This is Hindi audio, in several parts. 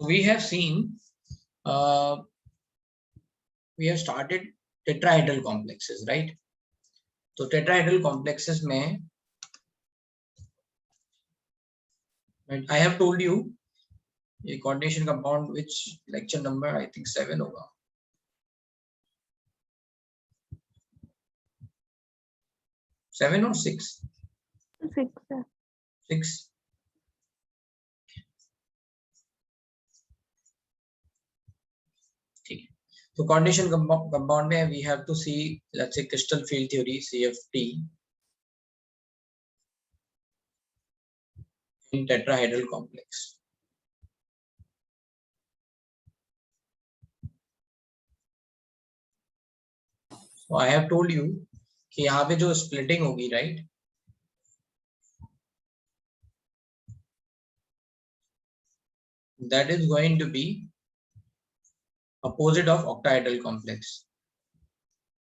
We have seen, we have started tetrahedral complexes, right? तो tetrahedral complexes में I have told you ये coordination compound, which lecture number I think 7 होगा, 7 or 6? 6. ठीक है, तो coordination compound में we have to see, let's say, crystal field theory CFT in tetrahedral complex. So I have told you कि यहाँ पे जो splitting होगी, right, that is going to be opposite of octahedral complex.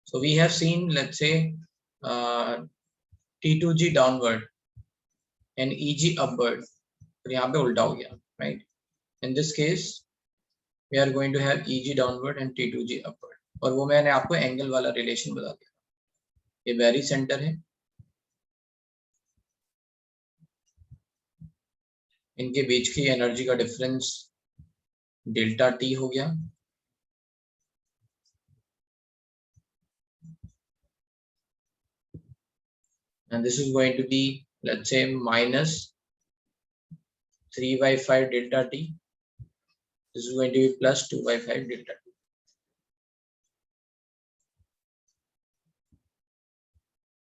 So we have seen, let's say, T2G downward and EG upward. तो यहाँ पे उल्टा हो गया, right? In this case, we are going to have EG downward and T2G upward. और वो मैंने आपको एंगल वाला रिलेशन बता दिया, ये वेरी सेंटर है, इनके बीच की एनर्जी का डिफरेंस डेल्टा टी हो गया, and this is going to be, let's say, minus 3/5 delta t. This is going to be plus 2/5 delta t.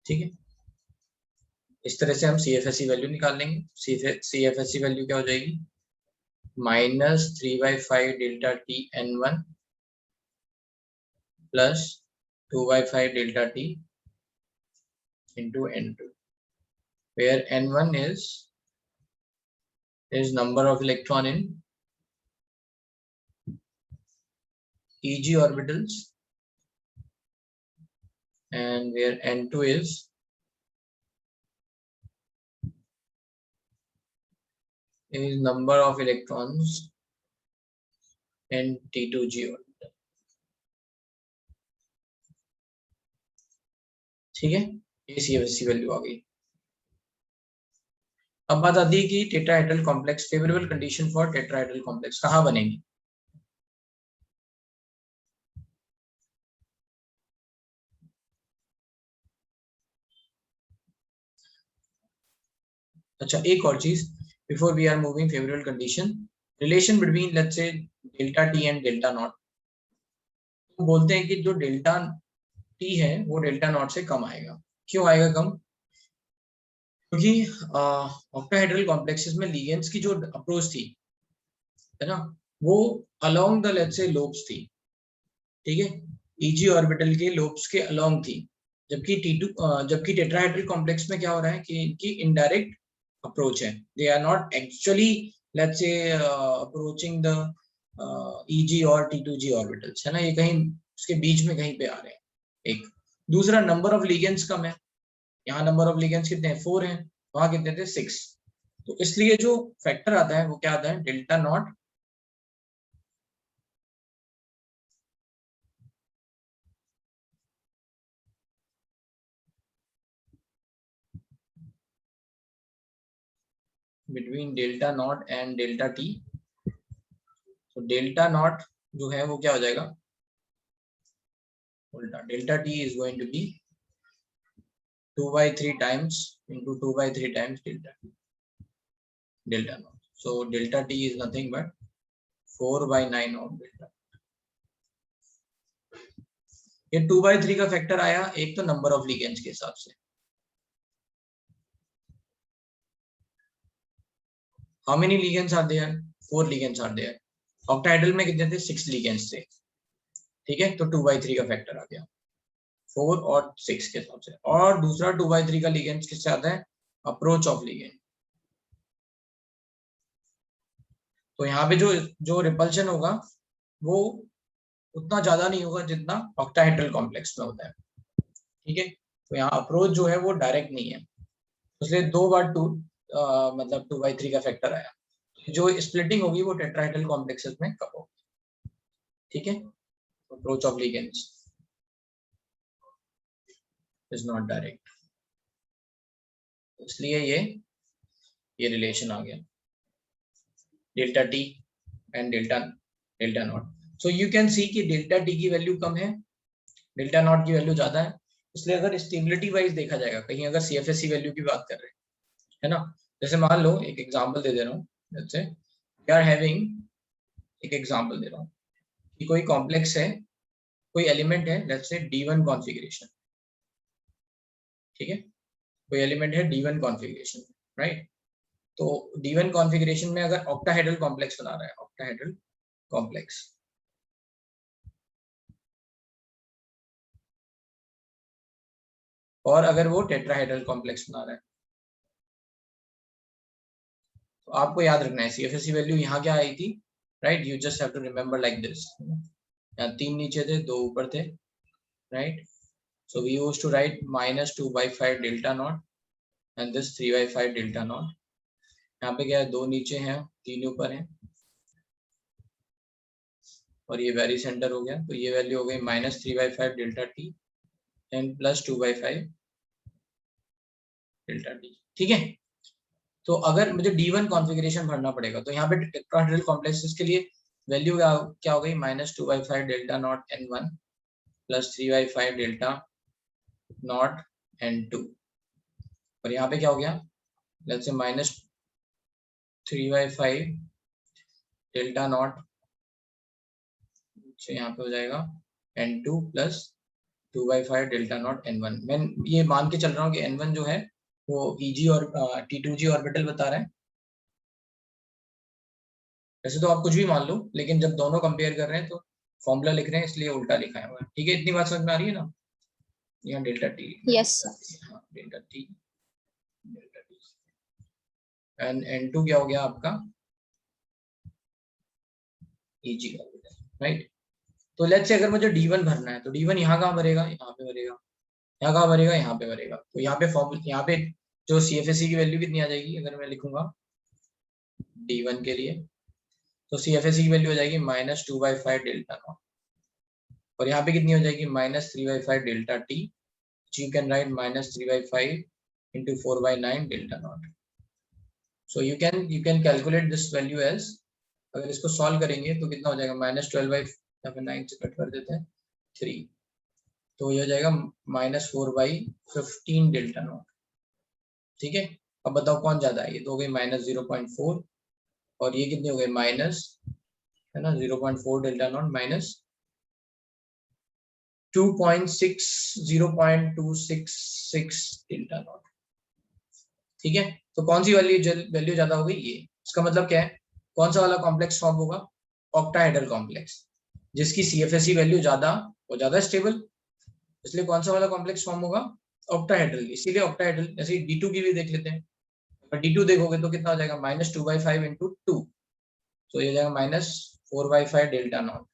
ठीक है, इस तरह से हम CFSE वैल्यू निकाल लेंगे। CFSE वैल्यू क्या हो जाएगी, minus 3/5 delta t n1 plus 2/5 delta t into n2, where n1 is number of electron in EG orbitals, and where n2 is number of electrons in T2G orbital. ठीक है, ये CFSE वैल्यू आ गई। अब बात आती है कि tetrahedral complex, favourable condition for tetrahedral complex कहाँ बनेंगी? अच्छा, एक और चीज, before we are moving favourable condition, relation between let's say delta T and delta naught. तो बोलते हैं कि जो डेल्टा टी है वो डेल्टा नॉट से कम आएगा। क्यों आएगा कम? क्योंकि ऑक्टाहेड्रल कॉम्प्लेक्सेस में लिगेंड्स की जो अप्रोच थी, है ना, वो along the let's say lobes थी, ठीक है, ईजी ऑर्बिटल के लोब्स के अलोंग थी, जबकि टेट्राहेड्रल कॉम्प्लेक्स में क्या हो रहा है कि इनकी इनडायरेक्ट अप्रोच है, they are not actually let's say approaching the EG और T2G ऑर्बिटल्स, है ना, ये कहीं उसके बीच में कहीं पे आ रहे हैं। एक दूसरा, नंबर ऑफ लिगेंड्स कम है, यहाँ नंबर ऑफ लिगेंड्स कितने हैं, 4 हैं, वहां कितने थे, 6। तो इसलिए जो फैक्टर आता है वो क्या आता है, delta naught between delta naught and delta T. तो डेल्टा नॉट जो है वो क्या हो जाएगा, उल्टा, delta T is going to be 2/3 times into 2/3 times delta naught. So delta t is nothing but 4/9 of delta. ये 2/3 का फैक्टर आया, एक तो नंबर ऑफ लिगेंड्स के हिसाब से, how many ligands are there, 4 ligands are there. Octahedral में कितने थे, 6 लिगेंड्स थे, ठीक है, तो 2/3 का फैक्टर आ गया 4 और 6 के हिसाब से। और दूसरा 2/3 का लिगेंड्स किससे आता है, अप्रोच ऑफ लिगेंड। तो यहाँ पे जो रिपल्शन होगा वो उतना ज्यादा नहीं होगा जितना ऑक्टाहेड्रल कॉम्प्लेक्स में होता है, ठीक है। तो यहाँ अप्रोच जो है वो डायरेक्ट नहीं है, इसलिए 2 बार 2 मतलब 2/3 का फैक्टर आया। जो स्प्लिटिंग होगी वो टेट्राहेड्रल कॉम्प्लेक्सेस में कब होगी, ठीक है। Approach of ligands is not direct, इसलिए ये रिलेशन आ गया delta T and delta naught. So you can सी कि डेल्टा टी की वैल्यू कम है, डेल्टा नॉट की वैल्यू ज्यादा है। इसलिए अगर स्टेबिलिटी वाइज देखा जाएगा, कहीं अगर सीएफएससी वैल्यू की बात कर रहे हैं, है ना, जैसे मान लो एक एग्जांपल दे रहा हूँ, जैसे वी आर हैविंग, एक एग्जांपल दे रहा हूँ कि कोई कॉम्प्लेक्स है, कोई एलिमेंट है, लेट्स से D1 कॉन्फ़िगरेशन, ठीक है, कोई एलिमेंट है D1 कॉन्फ़िगरेशन, राइट। तो D1 कॉन्फ़िगरेशन में अगर ऑक्टाहेड्रल कॉम्प्लेक्स बना रहा है, ऑक्टाहेड्रल कॉम्प्लेक्स, और अगर वो टेट्राहेड्रल कॉम्प्लेक्स बना रहा है, तो आपको याद रखना है सीएफएससी वैल्यू यहाँ क्या आई थी, right, you just have to remember like this. यहाँ 3 नीचे थे, 2 ऊपर थे, right. So we used to write -2/5 delta naught and this 3/5 delta naught. यहाँ पे क्या है, 2 नीचे हैं, 3 ऊपर हैं, और ये वेरी सेंटर हो गया, तो ये वैल्यू हो गई -3/5 delta T and +2/5 delta T, ठीक है। तो अगर मुझे D1 कॉन्फ़िगरेशन भरना पड़ेगा, तो यहाँ पे टेट्राहेड्रल कॉम्प्लेक्सेस के लिए वैल्यू क्या हो गई, -2/5 delta not N1 +3/5 delta not N2, और यहाँ पे क्या हो गया, लेट्स से -3/5 डेल्टा नॉट, यहाँ पे हो जाएगा N2 +2/5 डेल्टा नॉट N1। मैं ये मान के चल रहा हूँ कि N1 जो है वो EG और T2G ऑर्बिटल बता रहा है। वैसे तो आप कुछ भी मान लो, लेकिन जब दोनों कंपेयर कर रहे हैं तो फॉर्मूला लिख रहे हैं, इसलिए उल्टा लिखा है हुआ, ठीक है। इतनी बात समझ में आ रही है ना, यहाँ डेल्टा टी, यस हाँ डेल्टा टी एंड N2 क्या हो गया आपका, EG ऑर्बिटल, राइट। तो लेट्स से अगर मुझे D1 भरना है, तो D1 यहाँ कहाँ भरेगा, यहाँ पे भरेगा, यहाँ कहाँ भरेगा, यहाँ पे भरेगा। तो यहाँ पे फॉर्मूला, यहाँ पे जो CFSC की वैल्यू कितनी आ जाएगी, अगर मैं लिखूंगा D1 के लिए, तो CFSC की वैल्यू हो जाएगी -2/5 डेल्टा नॉट, और यहाँ पे कितनी हो जाएगी, -3/5 delta T, you can write -3/5 into 4/9 delta naught. So you can calculate this value as, अगर इसको सॉल्व करेंगे तो कितना हो जाएगा, -12/9 से कट कर देते हैं 3, तो ये हो जाएगा -4/15 डेल्टा नॉट, ठीक है। अब बताओ कौन ज्यादा है, ये तो हो गई -0.4, और ये कितनी हो गई माइनस, है ना, 0.4 delta not minus 0.26 delta not, ठीक है। तो कौन सी वैल्यू ज्यादा हो गई, ये, इसका मतलब क्या है, कौन सा वाला कॉम्प्लेक्स फॉर्म होगा, ऑक्टाहेड्रल कॉम्प्लेक्स, जिसकी सीएफएससी वैल्यू ज्यादा, वो ज्यादा स्टेबल, इसलिए कौन सा वाला कॉम्प्लेक्स फॉर्म होगा, ऑक्टाहेड्रल। इसीलिए ऑक्टाहेड्रल, जैसे D2 की भी देख लेते हैं, D2 देखोगे तो कितना हो जाएगा, -2/5 into 2, तो ये हो जाएगा -4/5 डेल्टा नॉट।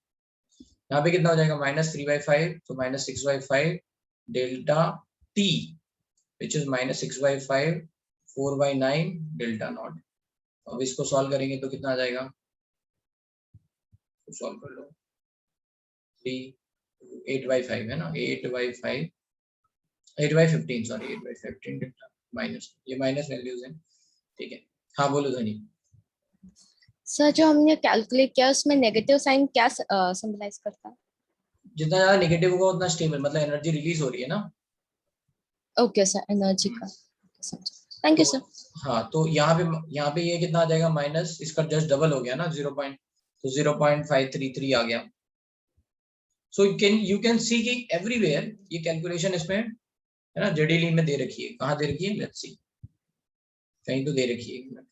यहाँ पे कितना हो जाएगा, -3/5, तो -6/5 delta T, which is -6/5 4/9 delta not. अब इसको सॉल्व करेंगे तो कितना आ जाएगा, तो सॉल्व कर लो, 8/5 है ना, 8/5 8/15, सॉरी 8/15 डेल्टा माइनस, ये माइनस वैल्यूज हैं, ठीक है। हाँ बोलो धनी। सर, जो हमने कैलकुलेट किया उसमें नेगेटिव साइन क्या सिंबलाइज करता है? जितना ज्यादा नेगेटिव होगा उतना स्टेबल, मतलब एनर्जी रिलीज हो रही है ना। ओके सर, एनर्जी का समझा। थैंक यू तो सर। हाँ, तो यहाँ पे ये कितना आ जाएगा, माइनस, इसका जस्ट डबल हो गया ना, 0.533 आ गया। सो यू कैन सी कि एवरीवेयर ये कैलकुलेशन इसमें, है ना, जेडीली में दे रखी है, कहाँ दे रखी है, लेट्स सी, कहीं तो दे रखी है, एक मिनट,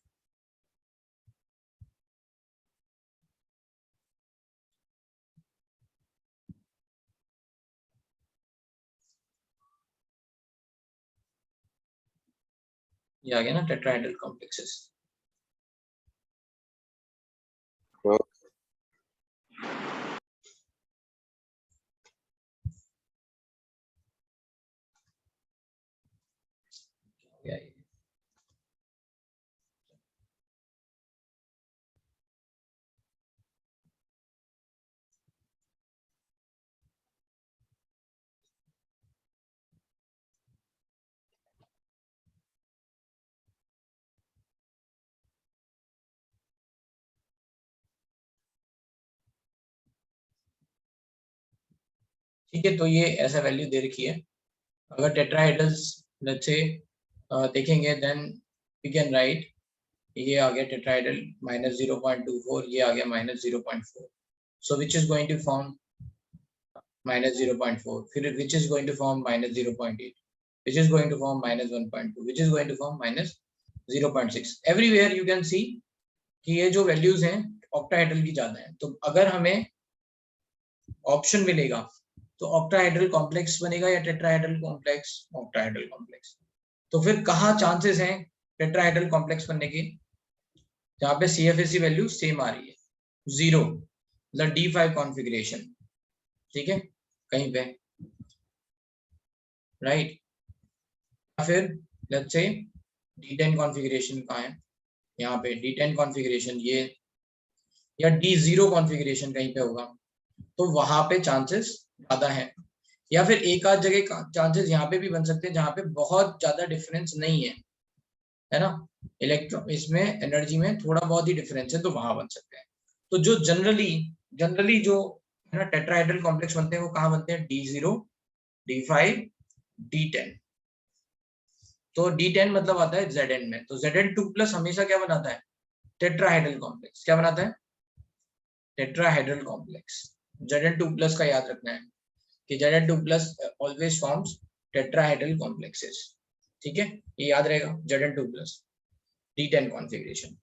ये आ गया ना, टेट्राहेड्रल कॉम्प्लेक्सेस। ठीक है, तो ये ऐसा वैल्यू दे रखी है। अगर टेट्राहेड्रल्स लेट्स से देखेंगे देन वी कैन राइट, ये आ गया टेट्राहेड्रल -0.24, ये आ गया -0.4, so which is going to form -0.4, फिर which is going to form -0.8, which is going to form -1.2, which is going to form -0.6. everywhere you can see कि ये जो वैल्यूज हैं ऑक्टाहेड्रल की ज्यादा हैं। तो अगर हमें ऑप्शन मिलेगा तो ऑक्टाहेड्रल कॉम्प्लेक्स बनेगा या टेट्राहेड्रल कॉम्प्लेक्स? Octahedral complex. तो फिर कहाँ चांसेस हैं टेट्राहेड्रल कॉम्प्लेक्स बनने के? जहाँ पे CFSE वैल्यू सेम आ रही है, 0, मतलब D5 कॉन्फ़िगरेशन, ठीक है, कहीं पे, राइट। फिर लेट्स से D10 कॉन्फ़िगरेशन कहाँ है? यहाँ पे D10 कॉन्फ़िगरेशन ये, या D0 कॉन्फ़िगरेशन कहीं पे होगा, तो वहां पे चांसेस ज्यादा है। या फिर एक आध जगह चांसेस यहाँ पे भी बन सकते हैं जहाँ पे बहुत ज्यादा डिफरेंस नहीं है ना, इलेक्ट्रॉन इसमें एनर्जी में थोड़ा बहुत ही डिफरेंस है, तो वहां बन सकते हैं। तो जो जनरली जो है ना टेट्राहेड्रल कॉम्प्लेक्स बनते हैं वो कहाँ बनते हैं? D0, D5, D10। तो D10 मतलब आता है Zn में, तो Zn2+ हमेशा क्या बनाता है? Tetrahedral complex. क्या बनाता है? Tetrahedral complex. Zn2+ का याद रखना है कि Zn2+ always forms tetrahedral complexes, ठीक है, ये याद रहेगा, Zn2+ D10 कॉन्फ़िगरेशन,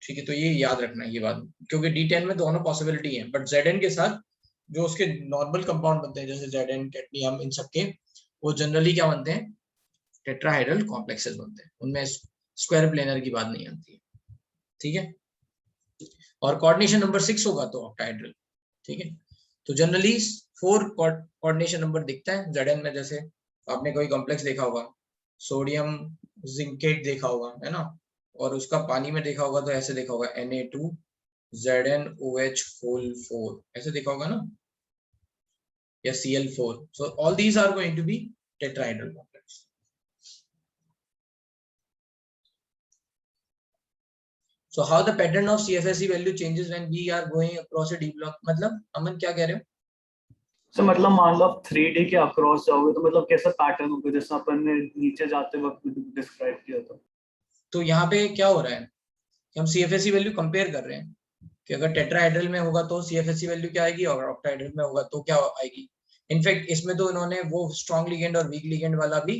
ठीक है। तो ये याद रखना है ये बात, क्योंकि D10 में दोनों पॉसिबिलिटी है, बट Zn के साथ जो उसके नॉर्मल कंपाउंड बनते हैं जैसे Zn, कैडमियम, इन सबके वो जनरली क्या बनते हैं? टेट्राहेड्रल कॉम्प्लेक्सेस बनते हैं, उनमें स्क्वायर प्लेनर की बात नहीं आती है, ठीक है। और कोऑर्डिनेशन नंबर 6 होगा तो ऑक्टाहेड्रल, ठीक है। तो जनरली 4 कोऑर्डिनेशन नंबर दिखता है Zn में, जैसे आपने कोई कॉम्प्लेक्स देखा होगा, सोडियम जिंकेट देखा होगा, है ना, और उसका पानी में देखा होगा तो ऐसे देखा होगा Na2ZnOH4, ऐसे देखा होगा ना, या Cl4। so all these are going to be tetrahedral complex. So how the pattern of CFSE value changes when we are going across a D block? मतलब अमन क्या कह रहे हो? तो मतलब मान लो आप 3D के अक्रॉस जाओगे तो मतलब कैसा पैटर्न होगा जैसा अपन ने नीचे जाते वक्त डिस्क्राइब किया था? तो यहाँ पे क्या हो रहा है कि हम CFSE वैल्यू कंपेयर कर रहे हैं कि अगर टेट्राहेड्रल में होगा तो CFSE वैल्यू क्या आएगी और ऑक्टाहेड्रल में होगा तो क्या आएगी। इनफैक्ट इसमें तो इन्होंने वो स्ट्रॉन्ग लिगेंड और वीक लिगेंड वाला भी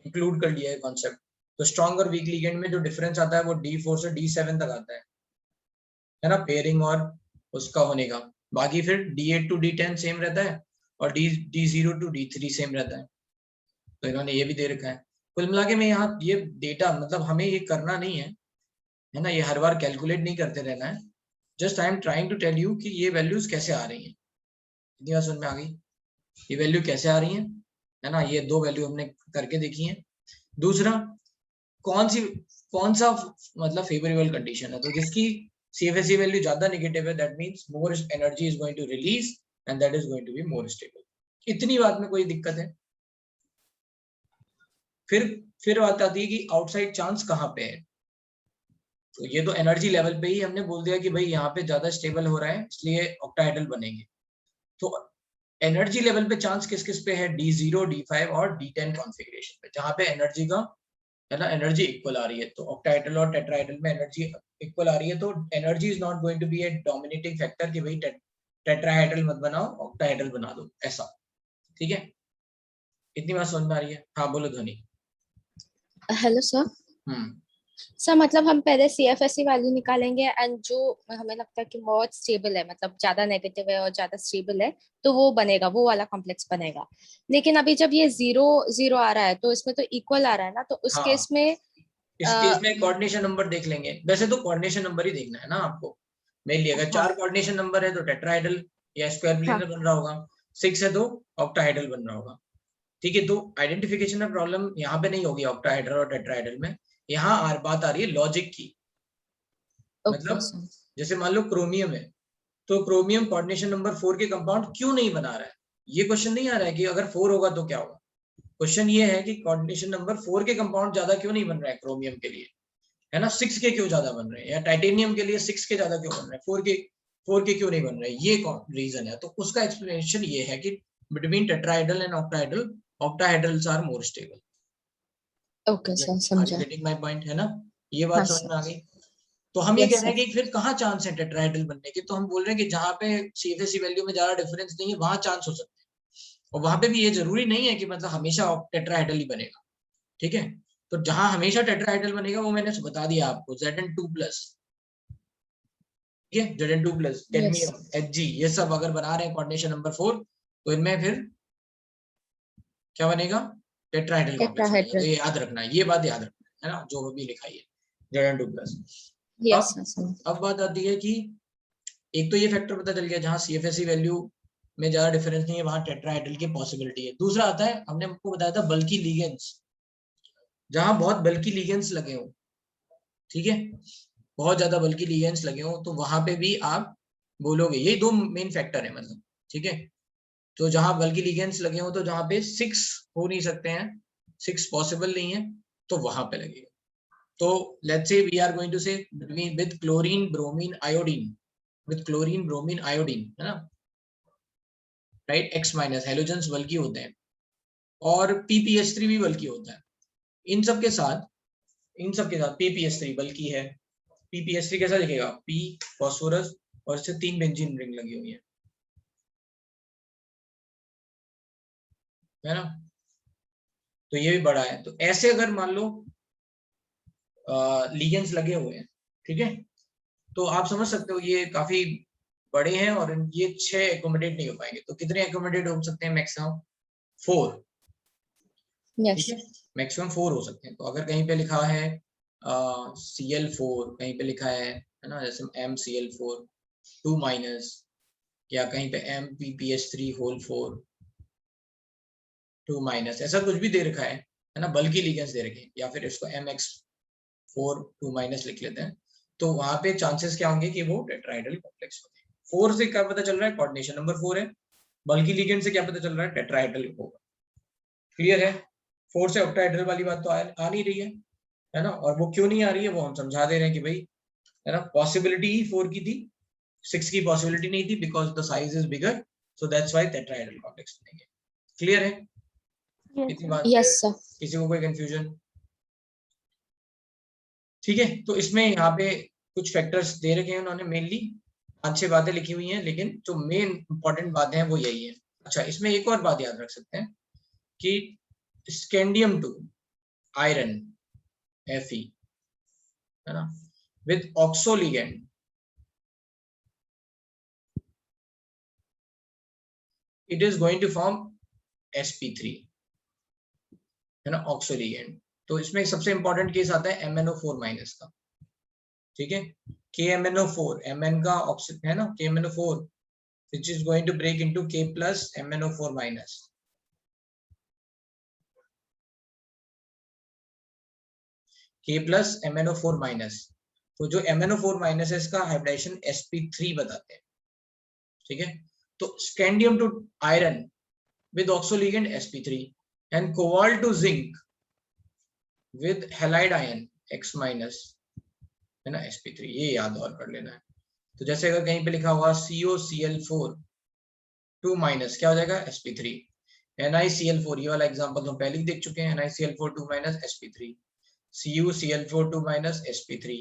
इंक्लूड कर लिया है कॉन्सेप्ट। तो स्ट्रॉन्ग और वीक लिगेंड में जो डिफरेंस आता है वो D4 से D7 तक आता है ना, पेयरिंग और उसका होने का। बाकी फिर D8 to D10 सेम रहता है और D0 to D3 सेम रहता है। तो इन्होंने ये भी दे रखा है। कुल मिला के मैं यहाँ ये डेटा मतलब हमें ये करना नहीं है ना, ये हर बार कैलकुलेट नहीं करते रहना है, just I am trying to tell you कि ये वैल्यूज कैसे आ रही हैं। इतनी बात समझ में आ गई? ये वैल्यू कैसे आ रही है ना, ये 2 वैल्यू हमने करके देखी है। दूसरा कौन सा मतलब फेवरेबल कंडीशन है, तो जिसकी CFSE वैल्यू ज्यादा नेगेटिव है that means more energy is going to release and that is going to be more stable. इतनी बात में कोई दिक्कत है? फिर बात आती है कि आउटसाइड चांस कहाँ पे है। तो ये तो एनर्जी लेवल पे ही हमने बोल दिया कि भाई यहाँ पे ज्यादा स्टेबल हो रहा है इसलिए ऑक्टाहेड्रल बनेंगे। तो एनर्जी लेवल पे चांस किस किस पे है? D0, D5 और D10 कॉन्फ़िगरेशन पे, जहाँ पे एनर्जी का है ना एनर्जी इक्वल आ रही है। तो ऑक्टाहेड्रल और टेट्राहेड्रल में एनर्जी इक्वल आ रही है, तो energy is not going to be a dominating factor कि भाई टेट्राहेड्रल मत बनाओ ऑक्टाहेड्रल बना दो, ऐसा, ठीक है। इतनी बात समझ में आ रही है? हाँ बोलो ध्वनि। Hello sir. सर मतलब हम पहले CFSE वैल्यू निकालेंगे एंड जो हमें लगता है कि बहुत स्टेबल है, मतलब ज्यादा नेगेटिव है और ज्यादा स्टेबल है, तो वो बनेगा, वो वाला कॉम्प्लेक्स बनेगा। लेकिन अभी जब ये 0 0 आ रहा है तो इसमें तो इक्वल आ रहा है ना, तो उस केस में इस केस में कोऑर्डिनेशन नंबर देख लेंगे। वैसे तो कोऑर्डिनेशन नंबर ही देखना है ना आपको मेनली। अगर 4 कोऑर्डिनेशन नंबर है तो टेट्राहेड्रल या स्क्वायर प्लेनर बन रहा होगा, 6 है तो ऑक्टाहेड्रल बन रहा होगा, ठीक है। तो आइडेंटिफिकेशन में प्रॉब्लम यहाँ पे नहीं होगी ऑक्टाहेड्रल और टेट्राहेड्रल में। यहाँ बात आ रही है लॉजिक की। मतलब जैसे मान लो क्रोमियम है, तो क्रोमियम कोऑर्डिनेशन नंबर 4 के कंपाउंड क्यों नहीं बना रहा है, ये क्वेश्चन नहीं आ रहा है कि अगर 4 होगा तो क्या होगा। क्वेश्चन ये है कि कोऑर्डिनेशन नंबर 4 के कंपाउंड ज्यादा क्यों नहीं बन रहा है क्रोमियम के लिए, है ना, 6 के क्यों ज्यादा बन रहे हैं, या टाइटेनियम के लिए 6 के ज्यादा क्यों बन रहे हैं, 4 के 4k क्यों नहीं बन रहा है, ये रीजन है। तो उसका एक्सप्लेनेशन ये है कि between tetrahedral and octahedral, octahedrals are more stable. Okay sir, समझा। गेटिंग माय पॉइंट है ना, ये बात हाँ समझ सर। में आ गई। तो हम ये यस कह रहे हैं सर। कि फिर कहाँ चांस है टेट्राहेड्रल बनने के, तो हम बोल रहे हैं कि जहाँ पे सीएफएससी वैल्यू में ज्यादा डिफरेंस नहीं है वहां चांस हो सकते हैं। और वहां पे भी ये जरूरी नहीं है कि मतलब हमेशा टेट्राहेड्रल ही बनेगा, ठीक है। तो जहां हमेशा टेट्राहेड्रल बनेगा वो मैंने बता दिया आपको, Zn2+, ठीक है, Zn2+, यस। कैडमियम, Hg, ये सब अगर बना रहे हैं कोऑर्डिनेशन नंबर 4, तो इनमें फिर क्या बनेगा, टेट्राहेड्रल कॉम्प्लेक्स बनेगा। तो टेट्राहेड्रल। ये याद रखना, ये बात याद रखना है ना, जो भी लिखा है Zn2+। Yes sir. अब बात आती है कि एक तो ये फैक्टर पता चल गया जहां सीएफएससी वैल्यू में ज्यादा डिफरेंस नहीं है वहां टेट्राहेड्रल की पॉसिबिलिटी है। दूसरा आता है, हमने आपको बताया था बल्कि लिगेंड्स, जहां बहुत बल्कि लिगेंड्स लगे हो, ठीक है, बहुत ज्यादा बल्कि लिगेंड्स लगे हो, तो वहां पे भी आप बोलोगे, यही दो मेन फैक्टर है मतलब, ठीक है। तो जहां बल्कि लिगेंड्स लगे हो, तो जहां पे 6 हो नहीं सकते हैं, 6 पॉसिबल नहीं है, तो वहां पे लगेगा। तो let's say we are going to say with chlorine bromine iodine, with chlorine bromine iodine, है ना, राइट, X- हेलोजेंस बल्कि होते हैं, और PPH3 भी बल्कि होता है। इन सब के साथ PPH3 बल्कि है। PPH3 कैसा दिखेगा, P फॉस्फोरस और इससे 3 बेंजीन रिंग लगी हुई है ना, तो ये भी बड़ा है। तो ऐसे अगर मान लो लिगेंड्स लगे हुए हैं, ठीक है, तो आप समझ सकते हो ये काफी बड़े हैं और ये 6 एकोमोडेट नहीं हो पाएंगे। तो कितने एकोमोडेट हो सकते हैं, मैक्सिमम 4, ठीक यस। है, मैक्सिमम 4 हो सकते हैं। तो अगर कहीं पे लिखा है Cl4, कहीं पे लिखा है ना, जैसे MCl4 2-, या कहीं पे MPPH3 होल 4 2-, ऐसा कुछ भी दे रखा है ना, बल्कि लिगेंड्स दे रखे हैं, या फिर इसको MX4 2- लिख लेते हैं, तो वहां पे चांसेस क्या होंगे कि वो टेट्राहेड्रल कॉम्प्लेक्स होंगे। 4 से क्या पता चल रहा है, कोऑर्डिनेशन नंबर 4 है, बल्कि लिगेंड से क्या पता चल रहा है, टेट्राहेड्रल होगा। क्लियर है, 4 से ऑक्टाहेड्रल वाली बात तो आ नहीं रही है ना, और वो क्यों नहीं आ रही है वो हम समझा दे रहे हैं कि भाई, है ना, पॉसिबिलिटी ही 4 की थी, 6 की पॉसिबिलिटी नहीं थी, because the size is bigger, so that's why tetrahedral complex बनेंगे। क्लियर है, इतनी बात यस पे सर। किसी को कोई कंफ्यूजन, ठीक है। तो इसमें यहाँ पे कुछ फैक्टर्स दे रखे हैं उन्होंने, मेनली 5-6 बातें लिखी हुई हैं, लेकिन जो मेन इंपॉर्टेंट बातें हैं वो यही है। अच्छा, इसमें एक और बात याद रख सकते हैं कि स्कैंडियम 2 आयरन Fe, है ना, with oxo ligand, it is going to form sp3, है ना, ऑक्सो लिगेंड। तो इसमें सबसे इंपॉर्टेंट केस आता है MnO4- का, ठीक है, KMnO4, Mn का ऑक्सीजन है ना, KMnO4 which is going to break into K plus MnO4-, K plus MnO4-। तो जो MnO4- है इसका हाइब्रिडेशन sp3 बताते हैं, ठीक है। तो scandium to iron with oxo ligand sp3 and cobalt to zinc with halide ion X-, है ना, sp3, ये याद और कर लेना है। तो जैसे अगर कहीं पे लिखा हुआ COCl4 2-, क्या हो जाएगा, sp3। NiCl4, ये वाला एग्जांपल हम पहले ही देख चुके हैं, NiCl4 2- sp3, CuCl4 2- sp3,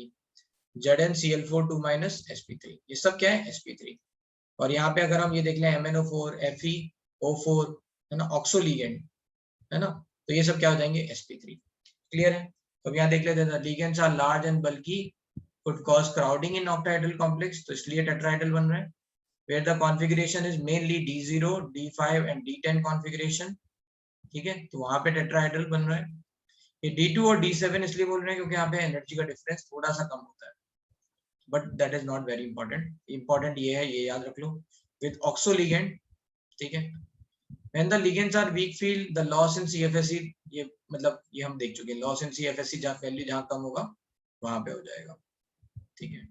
ZnCl4 2- sp3, ये सब क्या है, sp3। और यहाँ पे अगर हम ये देख लें MnO4 FeO4, है ना, ऑक्सो लिगेंड, है ना, तो ये सब क्या हो जाएंगे, sp3। क्लियर है। तो यहाँ देख लेते हैं, ligands are large and bulky, could cause crowding in octahedral complex, तो इसलिए टेट्राहेड्रल बन रहा है, where the configuration is mainly D0, D5 and D10 configuration, ठीक है, तो वहां पे टेट्राहेड्रल बन रहा है। ये D2 और D7 इसलिए बोल रहे हैं क्योंकि यहाँ पे एनर्जी का डिफरेंस थोड़ा सा कम होता है, but that is not very important, important ये है, ये याद रख लो, विद ऑक्सो लिगेंड, ठीक है। when the ligands are weak field, the loss in CFSE, ये मतलब ये हम देख चुके हैं, लॉस इन CFSE जहाँ वैल्यू जहाँ कम होगा वहां पे हो जाएगा, ठीक है।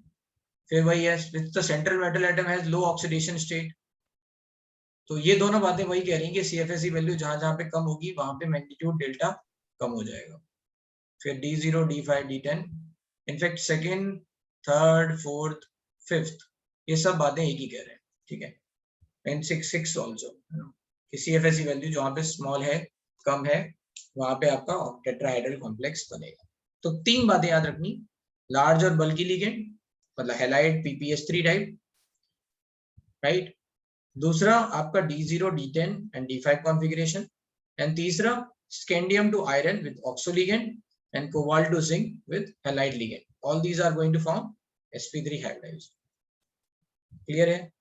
फिर वही है, the central metal atom has low oxidation state, तो ये दोनों बातें वही कह रही हैं कि CFSE वैल्यू जहां जहां पे कम होगी वहां पे मैग्नीट्यूड डेल्टा कम हो जाएगा। फिर D0, D5, D10, in fact second, third, fourth, fifth, ये सब बातें एक ही कह रहे हैं, ठीक है। एंड 6 ऑल्सो, CFSE वैल्यू जहाँ पे स्मॉल है, कम है, वहां पे आपका टेट्राहेड्रल कॉम्प्लेक्स बनेगा। तो 3 बातें याद रखनी, लार्ज और बल्की लिगेंड मतलब हैलाइड PPS3 टाइप, राइट। दूसरा आपका D0 D10 and D5 configuration, and तीसरा scandium to iron with oxo ligand and cobalt to zinc with halide ligand, all these are going to form sp3 hybridise. Clear है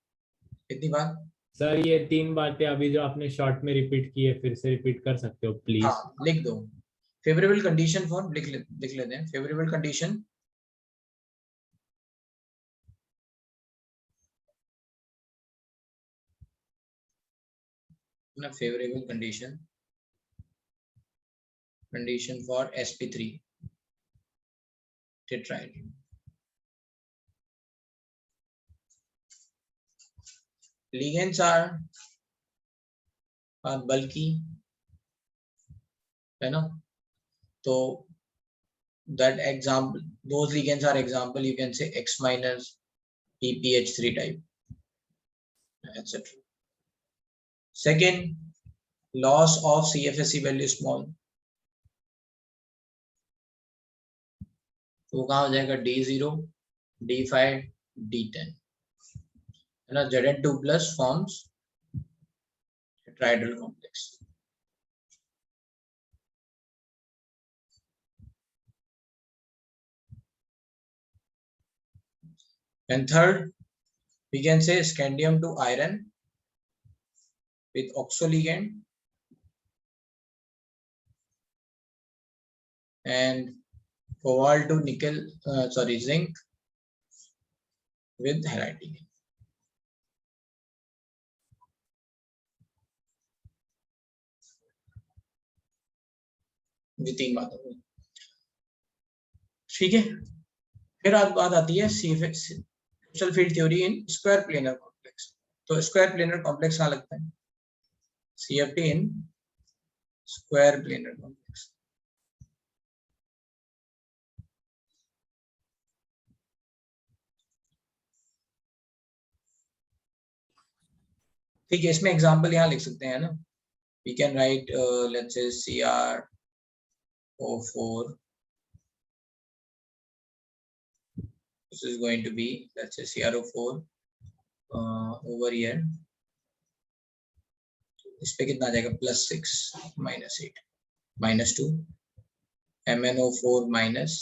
इतनी बात? सर ये 3 बातें अभी जो आपने शॉर्ट में रिपीट की है, फिर से रिपीट कर सकते हो प्लीज? हाँ लिख दो। फेवरेबल कंडीशन फॉर लिख लेते हैं। फेवरेबल कंडीशन, ना favourable condition for sp3 tetrahedral. Ligands are bulky, है ना? तो that example, those ligands are example, you can say X minus, PPH3 type, etc. Second, loss of CFSE value small, तो कहाँ हो जाएगा D0, D5, D10, है ना? Zn2 plus forms tetrahedral complex. And third, we can say scandium to iron with oxo ligand and cobalt to nickel, zinc with halide ligand. ये 3 बातें हुई, ठीक है। फिर आज बात आती है crystal field theory in square planar complex. तो स्क्वायर प्लेनर कॉम्प्लेक्स कहाँ लगता है? CFT in square planar complex. ठीक है, इसमें एग्जांपल यहाँ लिख सकते हैं ना, we can write let's say CrO4, this is going to be let's say CrO4 over here, इस पे कितना आ जाएगा? +6 -8 -2 MnO4 माइनस,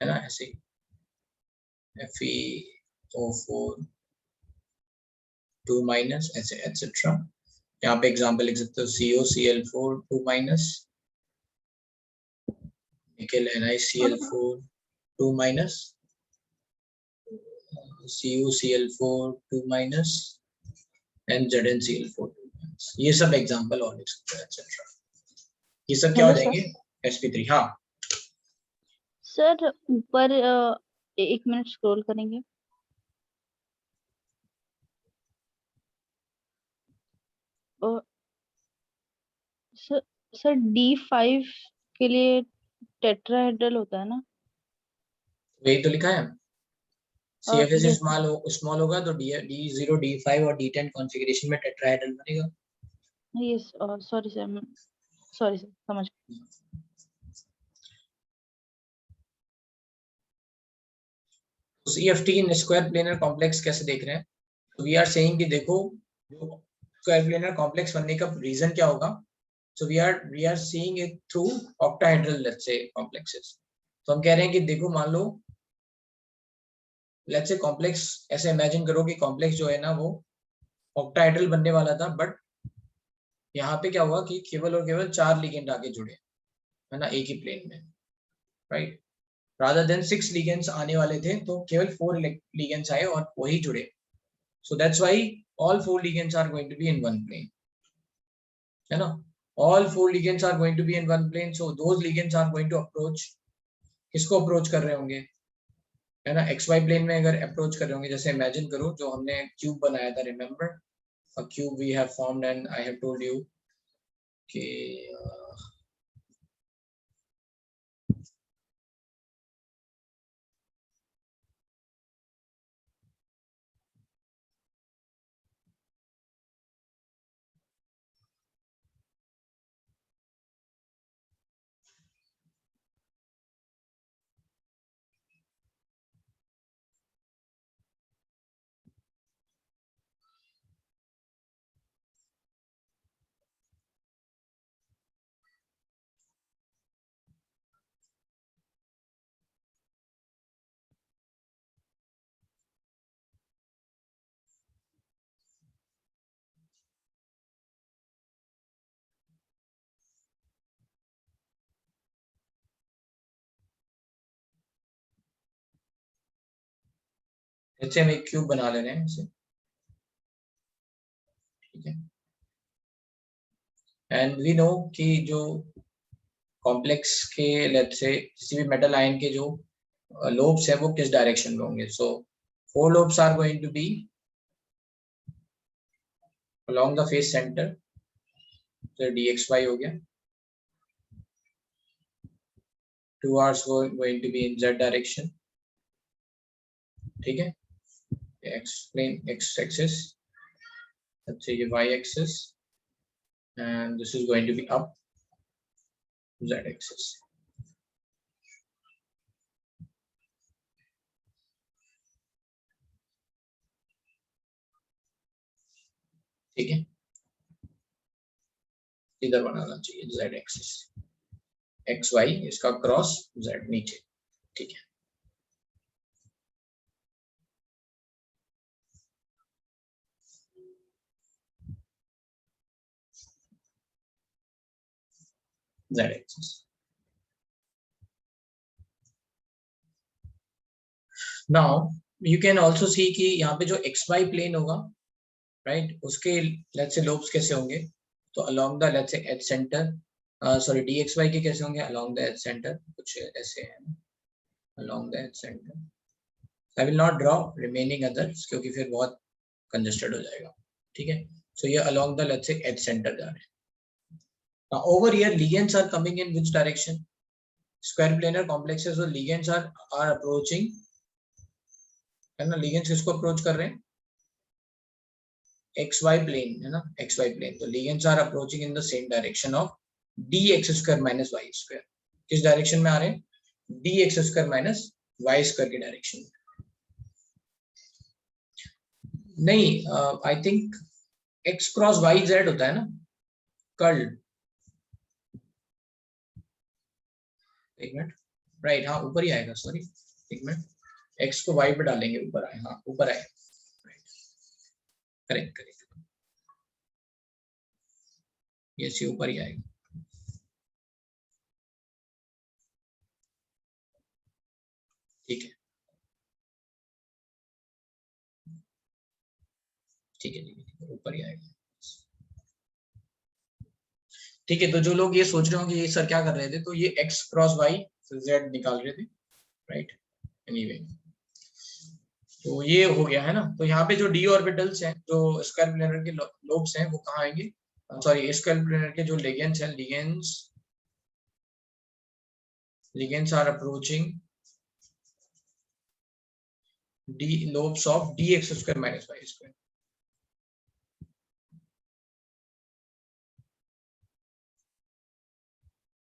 है ना, ऐसे FeO4 2 माइनस, ऐसे एटसेट्रा। यहाँ पे एग्जांपल लिख सकते हो COCl4 2 minus, nickel NiCl4 2 minus, CuCl4 2 minus and ZnCl4 2 minus. ये सब एग्जांपल और लिख सकते हो एटसेट्रा। ये सब क्या हो जाएंगे? sp3। हाँ सर ऊपर 1 मिनट स्क्रॉल करेंगे। सर D5 के लिए टेट्राहेड्रल होता है ना? वही तो लिखा है। CFSE स्मॉल होगा तो D0 D5 और D10 कॉन्फ़िगरेशन में टेट्राहेड्रल बनेगा। यस, सॉरी सर, समझ। CFT in square planar complex कैसे देख रहे हैं? तो वी आर सेइंग कि देखो जो स्क्वायर प्लेनर कॉम्प्लेक्स बनने का रीजन क्या होगा? So we are seeing it through octahedral let's say complexes. तो हम कह रहे हैं कि देखो मान लो लेट्स से कॉम्प्लेक्स ऐसे इमेजिन करो कि कॉम्प्लेक्स जो है ना वो ऑक्टाहेड्रल बनने वाला था, बट यहाँ पे क्या हुआ कि केवल और केवल 4 लिगेंड आके जुड़े, है ना, एक ही प्लेन में, राइट। रादर देन 6 लिगेंड्स आने वाले थे तो केवल 4 लिगेंड्स आए और वही जुड़े। So that's why all 4 ligands are going to be in one plane, है ना? All 4 ligands are going to be in one plane, so those ligands are going to approach, किसको अप्रोच कर रहे होंगे, है ना? XY प्लेन में अगर अप्रोच कर रहे होंगे, जैसे इमेजिन करो जो हमने क्यूब बनाया था, remember a cube we have formed and I have told you कि जैसे हम एक क्यूब बना ले रहे हैं इसे, ठीक है। एंड वी नो कि जो कॉम्प्लेक्स के लेट्स से किसी भी मेटल आयन के जो लोब्स है वो किस डायरेक्शन में होंगे। सो 4 lobes are going to be along the face center, तो dxy हो गया। 2 are going to be in z direction, ठीक है। x plane, x axis, let's say ये y axis, and this is going to be up z axis। ठीक है, इधर बनाना चाहिए z एक्सिस, x y इसका क्रॉस z नीचे, ठीक है। z axis. Hmm. Now you can also see कि यहाँ पे जो xy प्लेन होगा, राइट, उसके लेट्स से लोब्स कैसे होंगे, तो along the let's say edge centre, sorry dxy के कैसे होंगे, अलोंग द एज सेंटर, कुछ ऐसे हैं, along the edge centre. I will not draw remaining others क्योंकि फिर बहुत कंजस्टेड हो जाएगा, ठीक है। सो ये along the let's say edge centre जा रहे हैं। Now over here ligands are coming in which direction? Square planar complexes और ligands are approaching, है ना, ligands किसको approach कर रहे हैं, xy plane, है ना, xy plane। तो ligands are approaching in the same direction of dx square minus y square। किस डायरेक्शन में आ रहे हैं, dx square minus y square की डायरेक्शन में। नहीं, I think x cross y z होता है ना, कर्ल, एक मिनट, राइट, हाँ ऊपर ही आएगा, सॉरी एक मिनट, x को y पे डालेंगे, ऊपर आए, हाँ ऊपर आए, करेक्ट करेक्ट, यस ये ऊपर ही आएगा, ठीक है ठीक है, ऊपर ही आएगा, ठीक है। तो जो लोग ये सोच रहे हो कि ये सर क्या कर रहे थे, तो ये x क्रॉस y z निकाल रहे थे, राइट, एनीवे। तो ये हो गया है ना। तो यहाँ पे जो d ऑर्बिटल्स हैं, जो स्क्वायर प्लेनर के लोब्स हैं, वो कहाँ आएंगे, सॉरी स्क्वायर प्लेनर के जो लिगेंड्स हैं, ligands are approaching d lobes of dx square minus y square।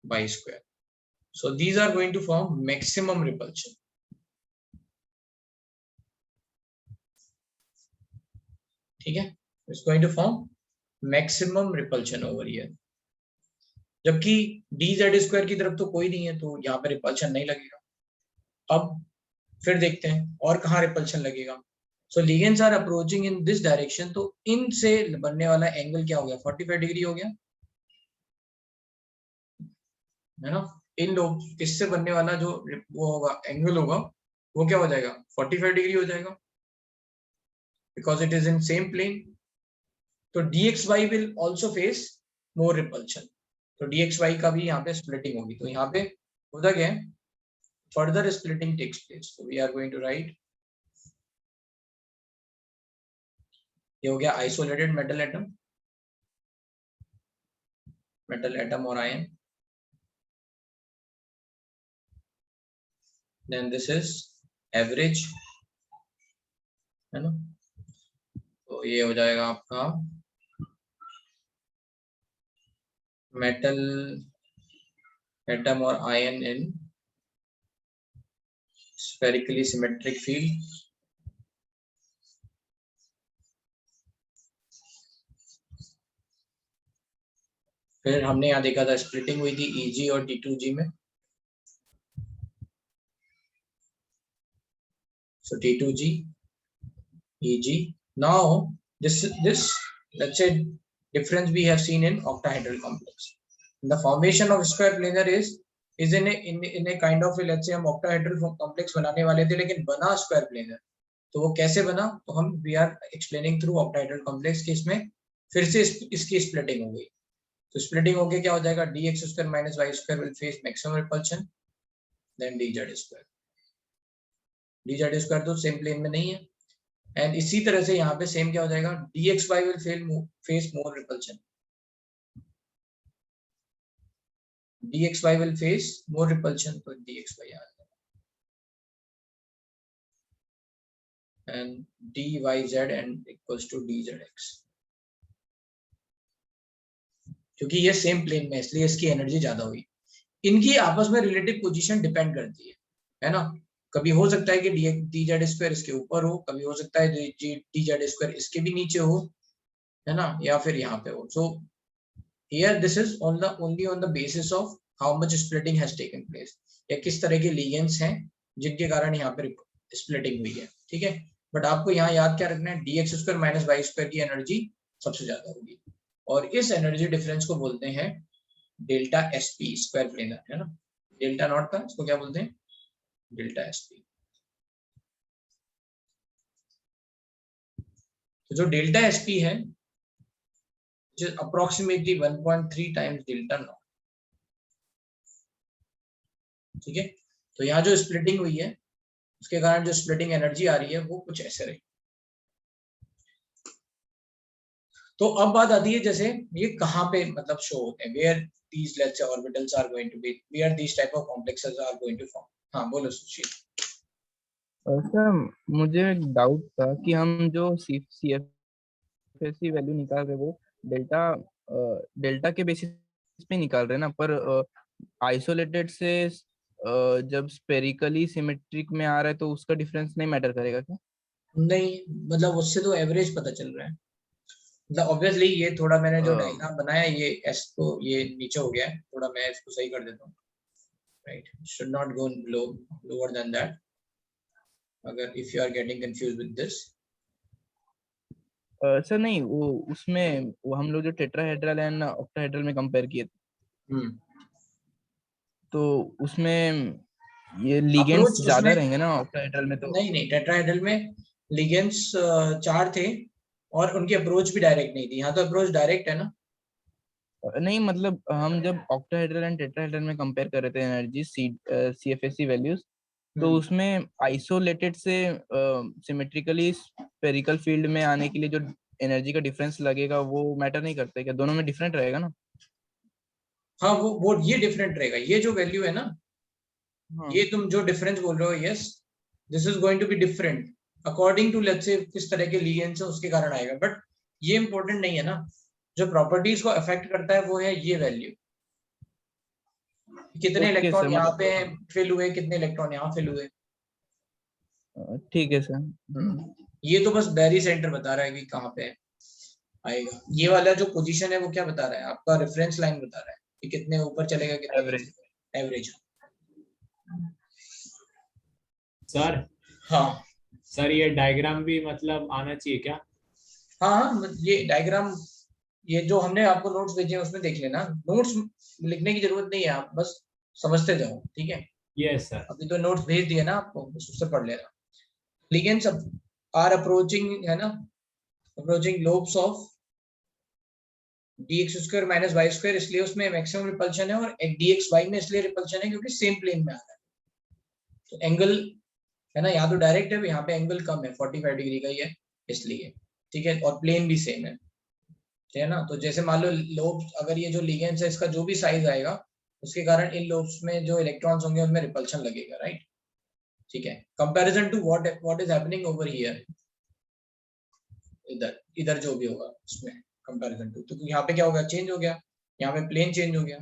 by square, so these are going to form maximum repulsion, ठीक है, it's going to form maximum repulsion over here। जबकि dz स्क्वायर की तरफ तो कोई नहीं है, तो यहाँ पे रिपल्शन नहीं लगेगा। अब फिर देखते हैं और कहाँ रिपल्शन लगेगा। So ligands are approaching in this direction, तो इन से बनने वाला एंगल क्या हो गया, 45 डिग्री हो गया, है ना। इन लोग इससे बनने वाला जो वो होगा एंगल होगा, वो क्या हो जाएगा, 45 डिग्री हो जाएगा, because it is in same plane. तो dxy will also face more repulsion, तो dxy का भी यहाँ पे स्प्लिटिंग होगी। तो यहाँ पे होता क्या है, फर्दर स्प्लिटिंग टेक्स प्लेस। तो we are going to right, ये हो गया आइसोलेटेड मेटल एटम और ion. Then this is average, है ना। तो ये हो जाएगा आपका मेटल एटम और आयन इन स्फेरिकली सिमेट्रिक फील्ड। फिर हमने यहाँ देखा था स्प्लिटिंग हुई थी EG और T2G में। So T2G, EG. Now this let's say difference we have seen in octahedral complex. The formation of square planar is in a kind of let's say हम octahedral complex बनाने वाले थे, लेकिन बना square planar। तो वो कैसे बना, तो हम we are explaining through octahedral complex के इसमें फिर से इसकी स्प्लिटिंग हो गई। तो स्प्लिटिंग होके क्या हो जाएगा, dx square minus y square will face maximum repulsion than dz square. dz square तो सेम प्लेन में नहीं है, एंड इसी तरह से यहाँ पे सेम क्या हो जाएगा, dxy will face more repulsion, dxy will face more repulsion, तो dxy आ जाएगा and dyz and equals to dzx। क्योंकि ये सेम प्लेन में इसलिए इसकी एनर्जी ज्यादा हुई। इनकी आपस में रिलेटिव पोजीशन डिपेंड करती है ना। कभी हो सकता है कि dz स्क्वायर इसके ऊपर हो, कभी हो सकता है dz स्क्वायर इसके भी नीचे हो, है ना, या फिर यहाँ पे हो। So here this is only on the basis of how much splitting has taken place, या किस तरह के लिगेंड्स हैं जिनके कारण यहाँ पे स्प्लिटिंग हुई है, ठीक है। बट आपको यहाँ याद क्या रखना है, dx square minus y square की एनर्जी सबसे ज्यादा होगी, और इस एनर्जी डिफरेंस को बोलते हैं डेल्टा एसपी स्क्वायर प्लेनर, है ना। डेल्टा नॉट का इसको क्या बोलते हैं, डेल्टा एसपी। तो जो डेल्टा एसपी है जो अप्रोक्सीमेटली 1.3 टाइम्स डेल्टा नॉट, ठीक है। तो यहाँ जो स्प्लिटिंग हुई है उसके कारण जो स्प्लिटिंग एनर्जी आ रही है वो कुछ ऐसे रही। तो अब बात आती है जैसे ये कहाँ पे मतलब शो होते हैं, where these let's say orbitals are going to be, where these type of complexes are going to form। हाँ बोलो सुशील। सर मुझे एक डाउट था कि हम जो CFSE वैल्यू निकाल रहे वो डेल्टा के बेसिस पे निकाल रहे हैं ना, पर आइसोलेटेड से जब स्पेरिकली सिमेट्रिक में आ रहा है तो उसका डिफरेंस नहीं मैटर करेगा क्या? नहीं, मतलब उससे तो एवरेज पता चल रहा है। मतलब ऑब्वियसली ये थोड़ा मैंने जो डायग्राम बनाया ये एस को ये नीचे हो गया है, थोड़ा मैं इसको सही कर देता हूँ, right, should not go lower than that, अगर if you are getting confuse with this. Sir नहीं, वो उसमें वो हम लोग जो टेट्राहेड्रल एंड ऑक्टाहेड्रल में कंपेयर किए थे तो उसमें ये लिगेंड्स अप्रोच ज्यादा उसमें रहेंगे ना ऑक्टाहेड्रल में तो? नहीं, टेट्राहेड्रल में लिगेंड्स 4 थे और उनकी अप्रोच भी डायरेक्ट नहीं थी, यहाँ तो अप्रोच डायरेक्ट है ना। नहीं मतलब हम जब ऑक्टाहेड्रल एंड टेट्राहेड्रल में कंपेयर कर रहे थे एनर्जी CFSE वैल्यूज, तो उसमें आइसोलेटेड से सिमेट्रिकली स्फेरिकल फील्ड में आने के लिए जो एनर्जी का डिफरेंस लगेगा वो मैटर नहीं करता है क्या? दोनों में डिफरेंट रहेगा ना? हाँ वो ये डिफरेंट रहेगा, ये जो वैल्यू है ना, हाँ। ये तुम जो डिफरेंस बोल रहे हो, yes this is going to be different according to let's say किस तरह के लिगेंड्स है उसके कारण आएगा, बट ये इंपॉर्टेंट नहीं है ना। जो प्रॉपर्टीज को अफेक्ट करता है वो है ये वैल्यू, कितने ओके सर, इलेक्ट्रॉन यहाँ पे मतलब फिल हुए, कितने इलेक्ट्रॉन यहाँ फिल हुए। ठीक है सर। ये तो बस बैरी सेंटर बता रहा है कि कहाँ पे आएगा, ये वाला जो पोजीशन है वो क्या बता रहा है, आपका रेफरेंस लाइन बता रहा है कि कितने ऊपर चलेगा कितने एवरेज। एवरेज। सर हाँ सर ये डायग्राम भी मतलब आना चाहिए क्या? हाँ, ये डायग्राम ये जो हमने आपको नोट्स भेजे हैं उसमें देख लेना, नोट्स लिखने की जरूरत नहीं है, आप बस समझते जाओ, ठीक है। Yes sir. अभी तो नोट्स भेज दिए ना आपको, बस उससे पढ़ लेना। लिगेंड्स आर अप्रोचिंग, है ना, approaching lobes of dx square minus y square, इसलिए उसमें मैक्सिमम रिपल्शन है, और dxy में इसलिए रिपल्शन है क्योंकि सेम प्लेन में आ रहा है। तो एंगल है ना, यहाँ तो डायरेक्ट है, यहाँ पे एंगल कम है 45 डिग्री का ही है इसलिए, ठीक है, और प्लेन भी सेम है ना। तो जैसे मान लो लोब्स, अगर ये जो लिगेंड्स है इसका जो भी साइज आएगा उसके कारण इन लोब्स में जो इलेक्ट्रॉन्स होंगे उनमें रिपल्शन लगेगा, राइट, ठीक है। Comparison to what is happening over here, इधर इधर जो भी होगा उसमें कंपैरिजन टू, तो यहाँ पे क्या होगा, चेंज हो गया, यहाँ पे प्लेन चेंज हो गया,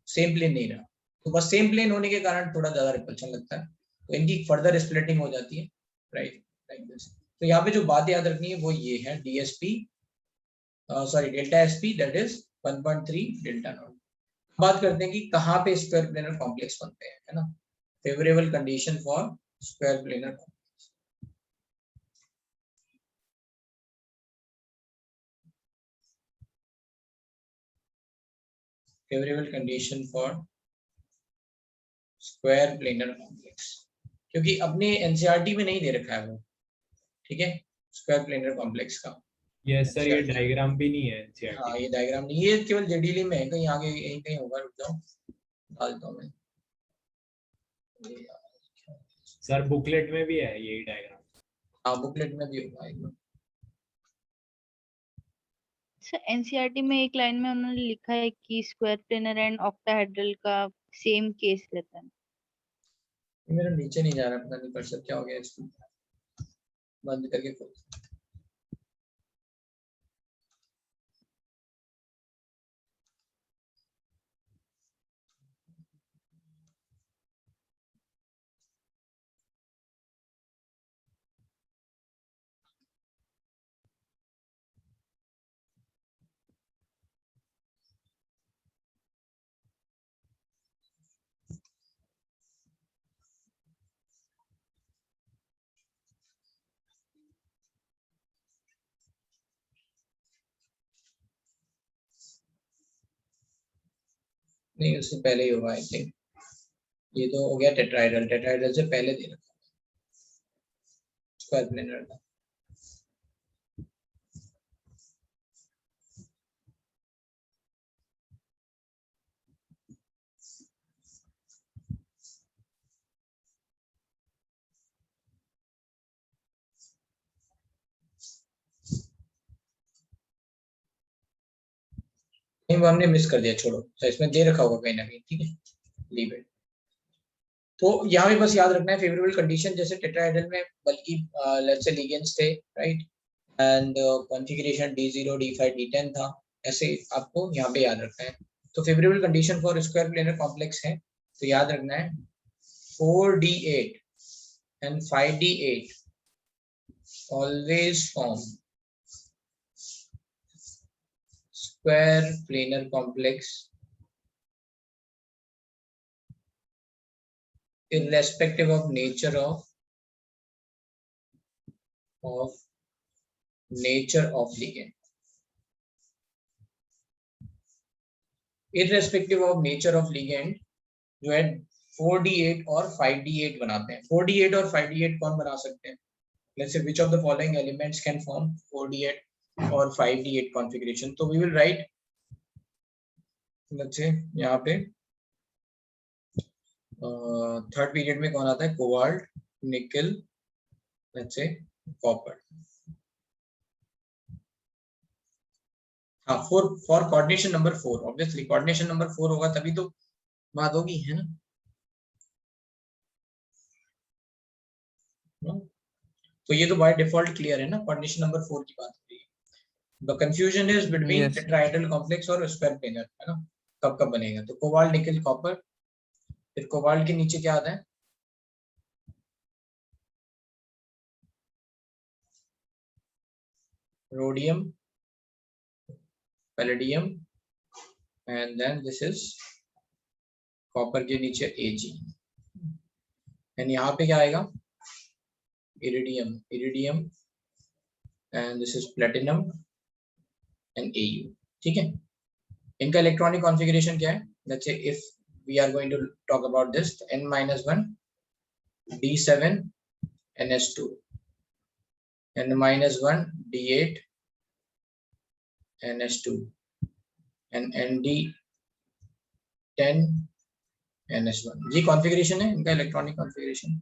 सेम प्लेन नहीं रहा, तो बस सेम प्लेन होने के कारण थोड़ा ज्यादा रिपल्शन लगता है, तो इनकी फर्दर स्प्लिटिंग हो जाती है, राइट, लाइक दिस। तो यहाँ पे जो बात याद रखनी है वो ये है DSP sorry delta SP that is 1.3 delta not. बात करते हैं कि कहाँ पे स्क्वायर प्लेनर कॉम्प्लेक्स बनते हैं, है ना, favourable condition for square planar complex. favorable condition for square planar complex, क्योंकि अपने एनसीईआरटी में नहीं दे रखा है वो, ठीक है, स्क्वायर प्लेनर कॉम्प्लेक्स का। यस सर, ये डायग्राम भी नहीं है एनसीईआरटी। हाँ ये डायग्राम नहीं, ये केवल जेडीली में है, कहीं आगे यहीं कहीं होगा, रुक जाओ डालता हूँ मैं। सर बुकलेट में भी है यही डायग्राम। हाँ बुकलेट में भी होगा एक बार। सर एनसीईआरटी में एक लाइन में उन्होंने लिखा है कि स्क्वायर प्लेनर एंड ऑक्टाहेड्रल का सेम केस रहता है। मेरा नीचे नहीं जा रहा, पता नहीं कर्सर क्या हो गया इसको, बंद करके खोल। नहीं उससे पहले ही होगा आई थिंक, ये तो हो गया टेट्राहेड्रल, टेट्राहेड्रल से पहले दे रखा स्क्वायर प्लेनर का। नहीं वो हमने मिस कर दिया, छोड़ो, तो इसमें दे रखा होगा कहीं ना कहीं, ठीक है, लीव इट। तो यहाँ भी बस याद रखना है फेवरेबल कंडीशन, जैसे टेट्राहेड्रल में बल्कि लेट्स से लिगेंड्स थे, right, and configuration D0 D5 D10 था, ऐसे आपको यहाँ पे याद रखना है। तो favourable condition for square planar complex है, तो याद रखना है 4D8 and 5D8 always form square planar complex irrespective of nature of ligand, irrespective of nature of ligand जो है 4D8 और 5D8 बनाते हैं। 4D8 और 5D8 कौन बना सकते हैं? Let's say which of the following elements can form 4D8 और 5D8 configuration? तो we will write, let's say यहाँ पे थर्ड पीरियड में कौन आता है? कोबाल्ट, निकल, let's say कॉपर। हाँ for coordination number 4, obviously coordination number 4 होगा तभी तो बात होगी, है ना? तो ये तो बाय डिफॉल्ट क्लियर है ना, कोऑर्डिनेशन नंबर 4 की बात हो रही है। The confusion is between tetrahedral complex और स्क्वायर प्लेनर, है ना, कब कब बनेगा? तो कोबाल्ट, निकल, कॉपर, फिर कोबाल्ट के नीचे क्या आता है? Rhodium, palladium, and then this is copper के नीचे Ag, एंड यहाँ पे क्या आएगा? Iridium, iridium, and this is platinum and Au, ठीक है। इनका इलेक्ट्रॉनिक कॉन्फ़िगरेशन क्या है? Let's say if we are going to talk about this, n-1 D7 NS2 n-1 D8 NS2 and ND10 NS1, ये कॉन्फ़िगरेशन है इनका इलेक्ट्रॉनिक कॉन्फ़िगरेशन।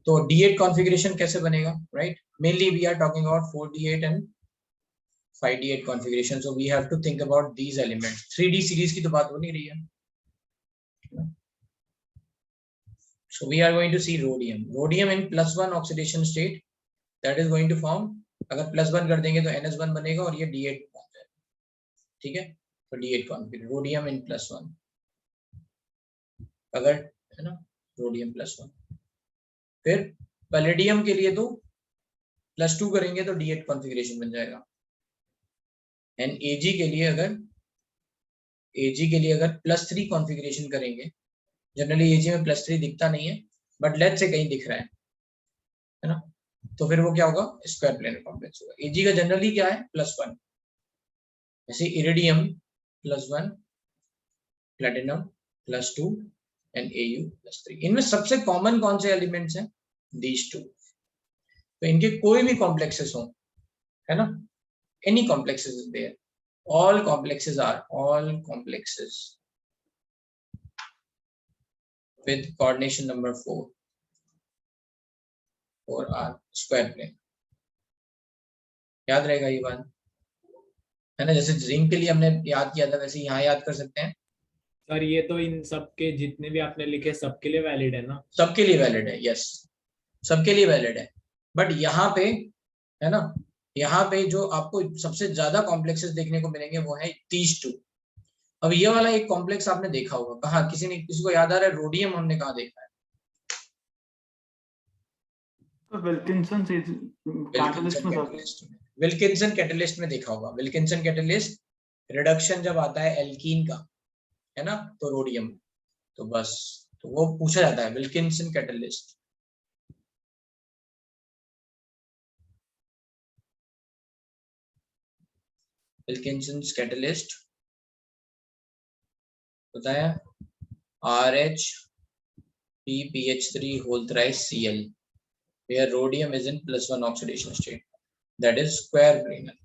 तो D8 कॉन्फ़िगरेशन कैसे बनेगा, right? Mainly we are talking about 4D8 and 5D8 configuration, so we have to think about these elements. 3D series की तो बात हो नहीं रही है। So we are going to see rhodium. Rhodium in +1 oxidation state, that is going to form, अगर +1 कर देंगे तो NS1 बनेगा और ये D8 बन जाएगा, ठीक है। तो D8 कॉन्फ़िगरेशन, rhodium in +1, अगर है ना rhodium +1। फिर पैलेडियम के लिए तो +2 करेंगे तो D8 कॉन्फ़िगरेशन बन जाएगा। एंड Ag के लिए अगर +3 कॉन्फ़िगरेशन करेंगे, जनरली Ag में +3 दिखता नहीं है, बट लेट्स से कहीं दिख रहा है ना, तो फिर वो क्या होगा? स्क्वायर प्लेनर कॉम्प्लेक्स होगा। Ag का जनरली क्या है? +1, ऐसे इरिडियम +1, प्लेटिनम +2 and AU+3। इनमें सबसे कॉमन कौन से एलिमेंट्स हैं? These two। तो इनके कोई भी कॉम्प्लेक्सेस हो, है ना, any complexes is there, all complexes with coordination number 4 are square plane। याद रहेगा ये बात, है ना, जैसे जिंक के लिए हमने याद किया था वैसे यहाँ याद कर सकते हैं। सर ये तो इन सबके जितने भी आपने लिखे सबके लिए वैलिड है ना? सबके लिए वैलिड है, यस, सबके लिए वैलिड है। बट यहाँ पे, है ना, यहाँ पे जो आपको सबसे ज्यादा कॉम्प्लेक्सेस देखने को मिलेंगे वो है these two। अब ये वाला एक कॉम्प्लेक्स आपने देखा होगा कहाँ, किसी को याद आ रहा है? रोडियम हमने कहाँ देखा है? विल्किंसन कैटलिस्ट में देखा होगा। विल्किंसन कैटलिस्ट रिडक्शन जब आता है एल्कीन का, है ना, तो रोडियम, तो बस, तो वो पूछा जाता है विल्किंसन कैटलिस्ट। विल्किंसन कैटलिस्ट बताया RH(PPH3 whole thrice Cl) where rhodium is in +1 oxidation state, that is square planar।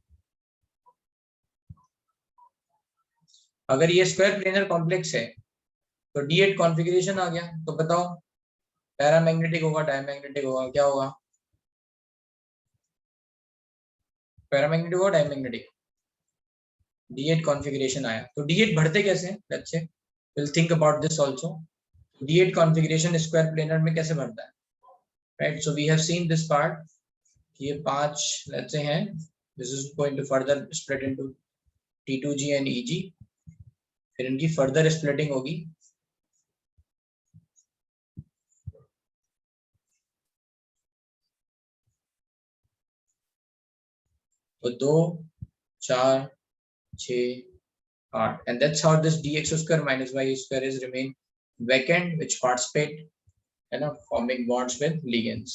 अगर ये स्क्वायर प्लेनर कॉम्प्लेक्स है तो D8 कॉन्फ़िगरेशन आ गया, तो बताओ पैरामैग्नेटिक होगा, डायमैग्नेटिक होगा, क्या होगा? पैरामैग्नेटिक होगा, डायमैग्नेटिक। D8 कॉन्फ़िगरेशन आया, तो D8 बढ़ते कैसे हैं? लेट्स से we'll think about this also। D8 configuration square planar में कैसे बढ़ता है, right? So we have seen this part, ये 5 लेट्स से हैं, this is going to further split into T2G and EG, फिर इनकी फर्दर स्प्लिटिंग होगी। तो 2, 4, 6, 8, and that's how this dx square minus y square is remain vacant, which participate, है ना, forming bonds with ligands,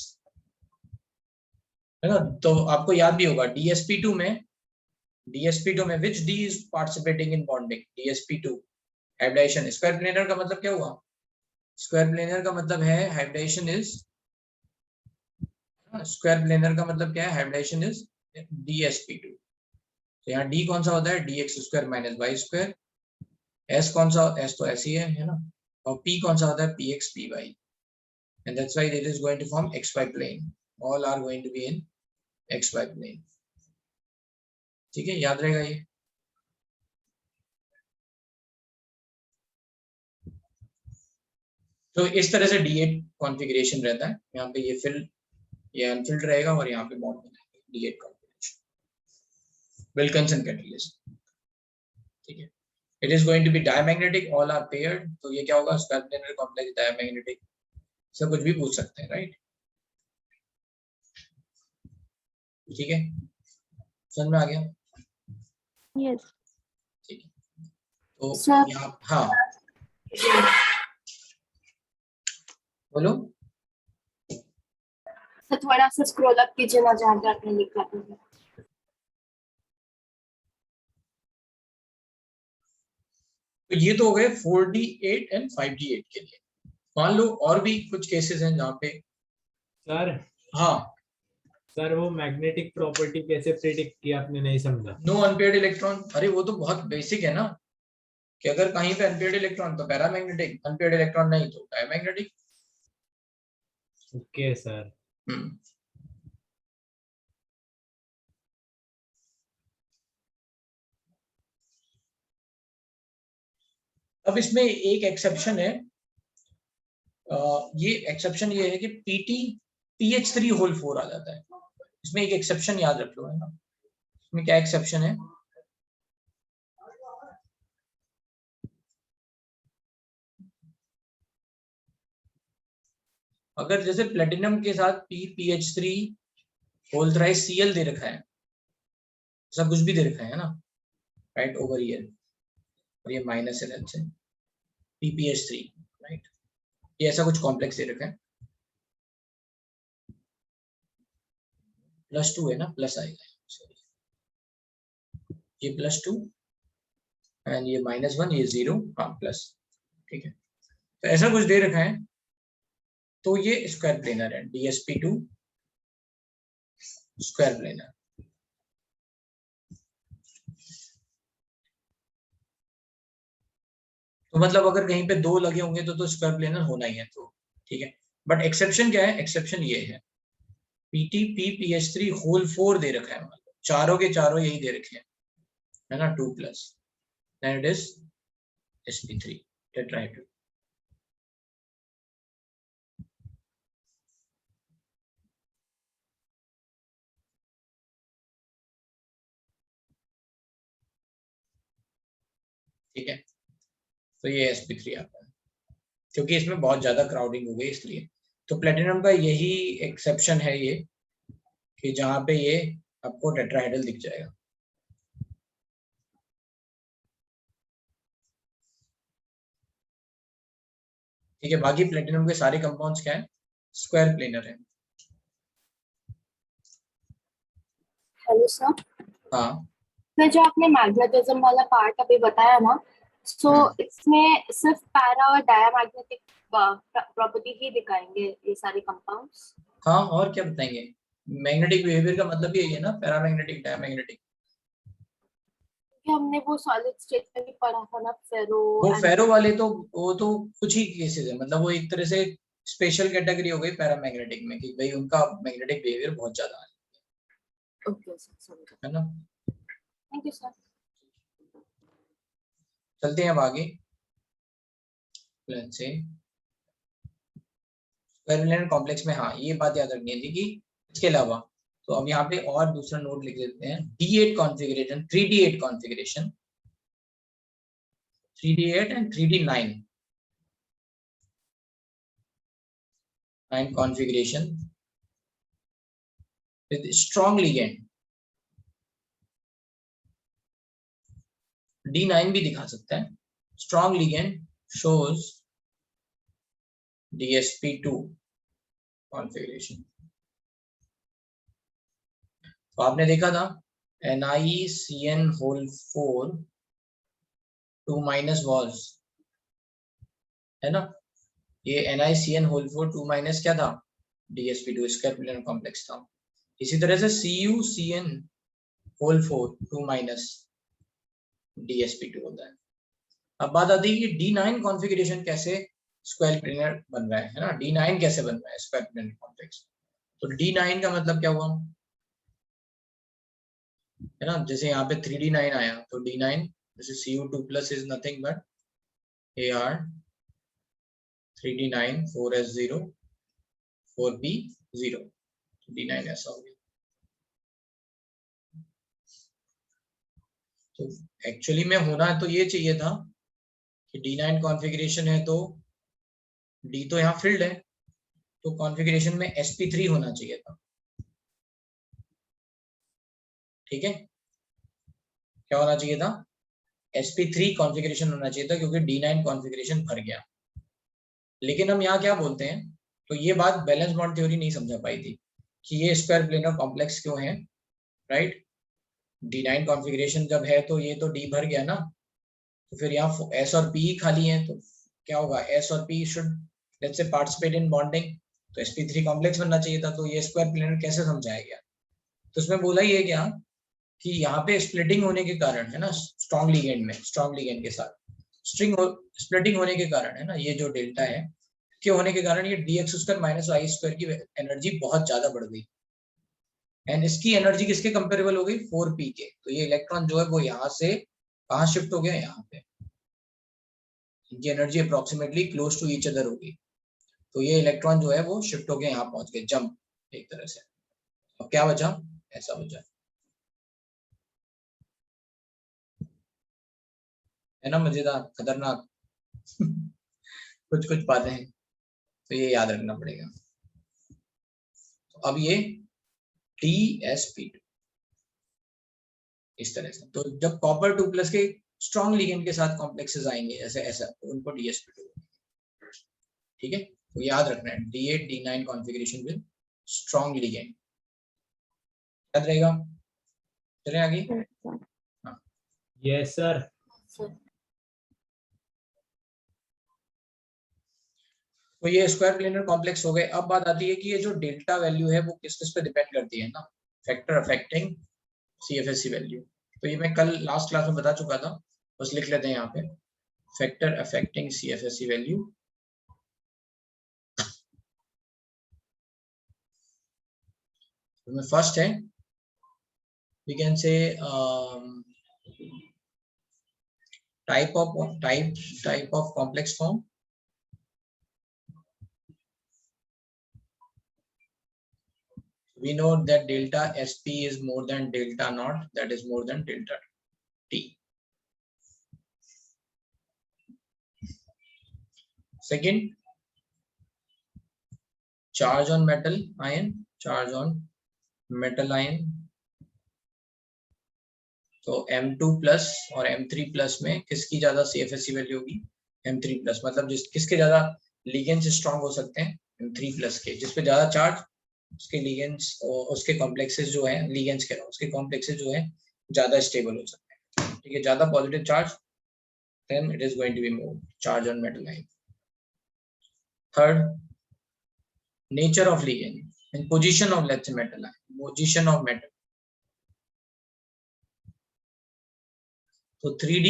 है ना। तो आपको याद भी होगा DsP2 में which D is participating in bonding? DsP2 hybridization। Square planar का मतलब क्या हुआ? स्क्वायर प्लेनर का मतलब है हाइब्रिडाइजेशन इज, स्क्वायर प्लेनर का मतलब क्या है? Hybridisation is DsP2। तो यहाँ D कौन सा होता है? dx square minus y square। S कौन सा? S तो ऐसी है ना, और P कौन सा होता है? Px Py, and that's why it is going to form xy plane, all are going to be in xy plane। ठीक है, याद रहेगा ये। तो इस तरह से D8 कॉन्फ़िगरेशन रहता है। यहाँ पे ये फिल, ये अनफिल्ड रहेगा और यहाँ पे बॉन्ड बनाएंगे, D8 कॉन्फ़िगरेशन, विल्किंसन कैटलिस्ट। ठीक है, it is going to be diamagnetic, all are paired. तो ये क्या होगा? स्क्वायर प्लेनर कॉम्प्लेक्स डायमैग्नेटिक, सब कुछ भी पूछ सकते हैं, राइट? ठीक है, समझ में आ गया? यस। ठीक है, तो यहाँ, हाँ बोलो। तो थोड़ा सा स्क्रॉल अप कीजिए ना, जहाँ पे आपने लिखा था। तो ये तो हो गए 4D8 एंड 5D8 के लिए। मान लो और भी कुछ केसेस हैं जहाँ पे, सर, हाँ सर वो मैग्नेटिक प्रॉपर्टी कैसे प्रेडिक्ट किया आपने? नहीं समझा। No unpaired electron. अरे वो तो बहुत बेसिक है ना, कि अगर कहीं पे अनपेयर्ड इलेक्ट्रॉन तो पैरामैग्नेटिक, अनपेयर्ड इलेक्ट्रॉन नहीं तो डायमैग्नेटिक। Okay sir. अब इसमें एक एक्सेप्शन है, ये एक्सेप्शन ये है कि PH3 होल 4 आ जाता है। इसमें एक एक्सेप्शन याद रख लो, है ना। इसमें क्या एक्सेप्शन है? अगर जैसे प्लेटिनम के साथ PPH3 होल थ्राइस Cl दे रखा है, ऐसा कुछ भी दे रखा है ना, राइट, ओवर हियर, और ये माइनस है लेट्स से PPH3, राइट, ये ऐसा कुछ कॉम्प्लेक्स दे रखा है, +2 है ना, प्लस आएगा, सॉरी, ये +2 एंड ये -1, ये 0, हाँ प्लस, ठीक है। तो ऐसा कुछ दे रखा है, तो ये स्क्वायर प्लेनर है, DSP2 स्क्वायर प्लेनर। तो मतलब अगर कहीं पे 2 लगे होंगे तो स्क्वायर प्लेनर होना ही है, तो ठीक है। बट एक्सेप्शन क्या है, एक्सेप्शन ये है PTP PH3 होल 4 दे रखा है, मतलब चारों के चारों यही दे रखे हैं, है ना, 2+, then it is sp3 tetrahedral। ठीक है, तो ये sp3 आता है, क्योंकि इसमें बहुत ज्यादा क्राउडिंग हो गई इसलिए। तो प्लेटिनम का यही एक्सेप्शन है ये, कि जहां पे ये आपको टेट्राहेड्रल दिख जाएगा। ठीक है, बाकी प्लेटिनम के सारे कंपाउंड्स क्या है, स्क्वायर प्लेनर है। हेलो सर, हाँ, मैं जो आपने मैग्नेटिज्म वाला पार्ट अभी बताया ना, सो इसमें सिर्फ पैरा और डायमैग्नेटिक प्रॉपर्टी ही दिखाएंगे ये सारे कंपाउंड्स? हाँ, और क्या बताएंगे, मैग्नेटिक बिहेवियर का मतलब यही है ना, पैरामैग्नेटिक डायमैग्नेटिक। हमने वो सॉलिड स्टेट में भी पढ़ा था ना, फेरो। वो फेरो वाले तो वो तो कुछ ही केसेस है, मतलब वो एक तरह से स्पेशल कैटेगरी हो गई पैरामैग्नेटिक में, कि भाई उनका मैग्नेटिक बिहेवियर बहुत ज्यादा है। ओके सर, समझा। है ना, थैंक यू सर। चलते हैं अब आगे। लेट्स से स्क्वायर कॉम्प्लेक्स में, हाँ ये बात याद रखनी थी कि इसके अलावा, तो अब यहाँ पे और दूसरा नोट लिख देते हैं, D8 configuration, 3D8 configuration, 3D8 and 3D9 configuration with strong ligand. D9 भी दिखा सकता है, strong ligand shows DSP2 configuration. तो आपने देखा था NiCN होल 4 2- वॉल्स, है ना, ये NiCN होल 4 2- क्या था, DSP2 स्क्वायर प्लेनर कॉम्प्लेक्स था। इसी तरह से CuCN होल 4 2- DSP2 होता है। अब बात आती है कि D9 कॉन्फ़िगरेशन कैसे स्क्वायर प्लेनर बन रहा है ना, D9 कैसे बन रहा है स्क्वायर प्लेनर कॉम्प्लेक्स। तो D9 का मतलब क्या हुआ, है ना, जैसे यहाँ पे 3D9 आया, तो D9 जैसे Cu2+ is nothing but Ar 3D9 4S0 4P0, D9 ऐसा हो गया। तो एक्चुअली में होना तो ये चाहिए था कि D9 कॉन्फ़िगरेशन है तो D तो यहाँ फिल्ड है, तो कॉन्फ़िगरेशन में sp3 होना चाहिए था। ठीक है, क्या होना चाहिए था, sp3 कॉन्फ़िगरेशन होना चाहिए था, क्योंकि D9 कॉन्फ़िगरेशन भर गया। लेकिन हम यहाँ क्या बोलते हैं, तो ये बात बैलेंस बॉन्ड थ्योरी नहीं समझा पाई थी कि ये स्क्वायर प्लेनर कॉम्प्लेक्स क्यों है, राइट। D9 कॉन्फ़िगरेशन जब है तो ये तो D भर गया ना, तो फिर यहाँ S और P ही खाली है, तो क्या होगा, S और P should let's say participate in bonding, तो sp3 कॉम्प्लेक्स बनना चाहिए था। तो ये स्क्वायर प्लेनर कैसे समझाया गया, तो उसमें बोला ये क्या कि यहाँ पे स्प्लिटिंग होने के कारण, है ना, स्ट्रॉन्ग लिगेंड में, स्ट्रॉन्ग लिगेंड के साथ स्प्लिटिंग होने के कारण, है ना, ये जो डेल्टा है के होने के कारण ये dx² - y² की एनर्जी बहुत ज्यादा बढ़ गई, एंड इसकी एनर्जी किसके कंपेरेबल हो गई, 4p के। तो ये इलेक्ट्रॉन जो है वो यहाँ से कहाँ शिफ्ट हो गया, यहाँ पे, इनकी energy approximately close to each other होगी, तो ये इलेक्ट्रॉन जो है वो शिफ्ट हो गया, यहाँ पहुंच गए, जंप एक तरह से। अब क्या बचा, ऐसा बचा, है ना, मजेदार खतरनाक कुछ कुछ बातें हैं, तो ये याद रखना पड़ेगा। तो अब ये DSP2 इस तरह से, तो जब कॉपर 2+ के स्ट्रॉन्ग लिगेंड के साथ कॉम्प्लेक्सेस आएंगे ऐसे ऐसा, तो उनको DSP2, ठीक है, तो याद रखना है D8 D9 configuration with strong ligand, याद रहेगा। चलें आगे। हाँ, यस सर। तो ये स्क्वायर प्लेनर कॉम्प्लेक्स हो गए। अब बात आती है कि ये जो डेल्टा वैल्यू है वो किस किस पे डिपेंड करती है ना, फैक्टर अफेक्टिंग CFSE वैल्यू। तो ये मैं कल लास्ट क्लास में बता चुका था, बस लिख लेते हैं यहाँ पे, factor affecting CFSE value. First है, we can say type of complex form. We know that delta SP is more than delta naught, that is more than delta T. Second, charge on metal ion, charge on metal ion. तो M2 प्लस और M3 प्लस में किसकी ज्यादा CFSE वैल्यू होगी? M3 प्लस, मतलब किसके ज्यादा लिगेंड्स स्ट्रांग हो सकते हैं? M3 प्लस के। जिसपे ज्यादा चार्ज, उसके लिगेंड्स और उसके कॉम्प्लेक्सेस जो है, लिगेंड्स कह रहा हूँ, उसके कॉम्प्लेक्सेस जो है ज्यादा स्टेबल हो सकते हैं। ठीक है, ज्यादा positive charge, then it is going to be more charge on metal ion. Third, nature of ligand and position of, let's say, metal ion, position of metal. तो 3D,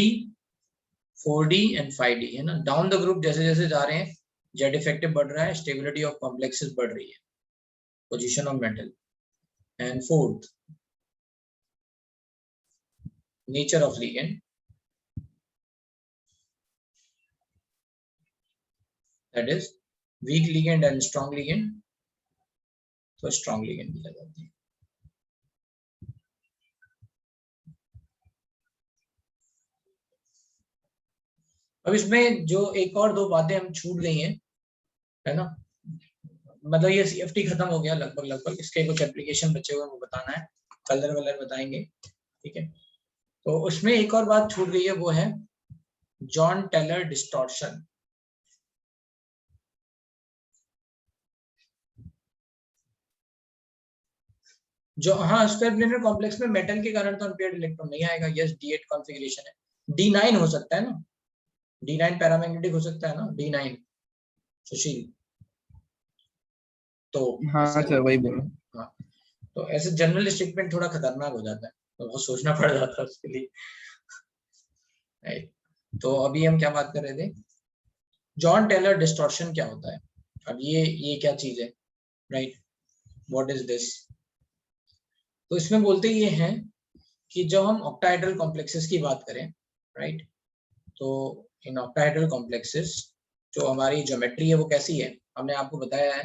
4D एंड 5D है ना। डाउन द ग्रुप जैसे जैसे जा रहे हैं, जेड इफेक्टिव बढ़ रहा है, स्टेबिलिटी ऑफ कॉम्प्लेक्सेस बढ़ रही है, position of metal. And fourth, nature of ligand, that is weak ligand and strong ligand. तो स्ट्रॉन्ग लिगेंड भी लगाते हैं। अब इसमें जो एक और दो बातें हम छूट गई हैं, है ना, मतलब ये CFT खत्म हो गया लगभग। इसके कुछ एप्लीकेशन बचे हुए वो बताना है, कलर वलर बताएंगे। ठीक है, तो उसमें एक और बात छूट गई है, वो है जॉन टेलर डिस्टॉर्शन। जो हाँ, स्क्वायर प्लेनर कॉम्प्लेक्स में मेटल के कारण तो अनपेयर्ड इलेक्ट्रॉन नहीं आएगा। यस, D8 कॉन्फ़िगरेशन है, D9 हो सकता है ना, D9 पैरामैग्नेटिक हो सकता है ना, D9 सुशील। तो हाँ सर, वही बोलो। हाँ, तो ऐसे जनरल स्टेटमेंट थोड़ा खतरनाक हो जाता है, तो बहुत सोचना पड़ जाता है उसके लिए। तो अभी हम क्या बात कर रहे थे, जॉन टेलर डिस्टॉर्शन क्या होता है। अब ये क्या चीज है, राइट, व्हाट इज दिस। तो इसमें बोलते ये हैं कि जब हम ऑक्टाहेड्रल कॉम्प्लेक्सेस की बात करें, राइट, तो इन ऑक्टाहेड्रल कॉम्प्लेक्सेस जो हमारी ज्योमेट्री है वो कैसी है, हमने आपको बताया है,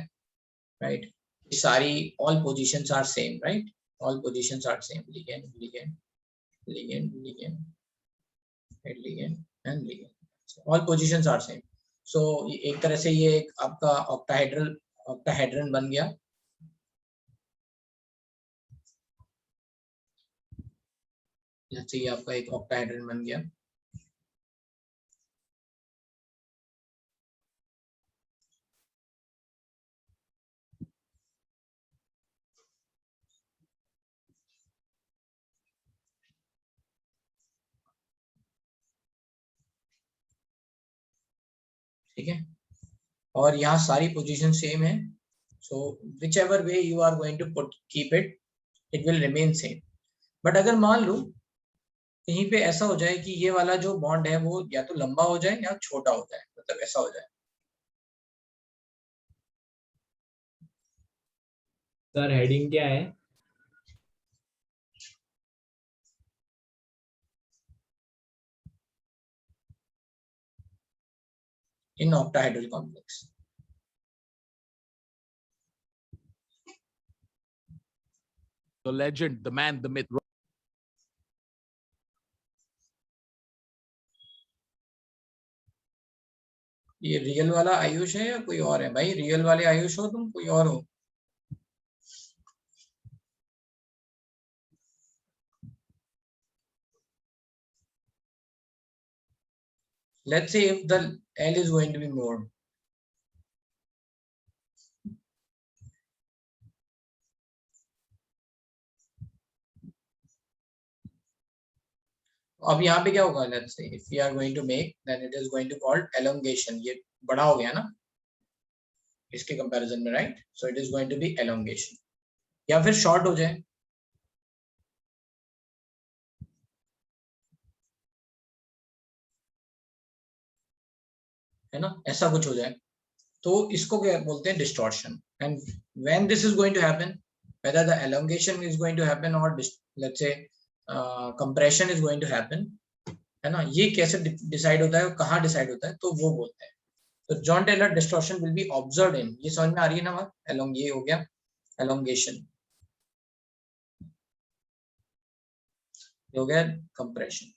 राइट, सारी all positions are same, right, all positions are same, ligand ligand ligand ligand ligand and ligand, all positions are same. So एक तरह से ये एक आपका ऑक्टाहेड्रन बन गया। जैसे ये आपका एक ऑक्टाहेड्रन बन गया। ठीक है, और यहाँ सारी पोजीशन सेम है। So whichever way you are going to put keep it, it will remain same. But अगर मान लो कहीं पे ऐसा हो जाए कि ये वाला जो बॉन्ड है वो या तो लंबा हो जाए या छोटा हो जाए, मतलब ऐसा हो जाए। सर हेडिंग क्या है? In octahedral complex. The legend, the man, the myth. ये रियल वाला आयुष है या कोई और है? भाई रियल वाले आयुष हो तुम, कोई और हो? Let's say if the L is going to be more, अब यहाँ पे क्या होगा, let's say if we are going to make, then it is going to called elongation। ये बड़ा हो गया ना, इसके कंपैरिजन में, right? So it is going to be elongation, या फिर शॉर्ट हो जाए, है ना, ऐसा कुछ हो जाए, तो इसको क्या बोलते हैं? Distortion. And when this is going to happen, whether the elongation is going to happen or let's say compression is going to happen, है ना, ये कैसे डिसाइड होता है और कहाँ डिसाइड होता है, तो वो बोलते हैं. तो Jahn Teller distortion will be observed in, ये समझ में आ रही है ना बात? एलोंग, ये हो गया एलोंगेशन, हो गया कंप्रेशन.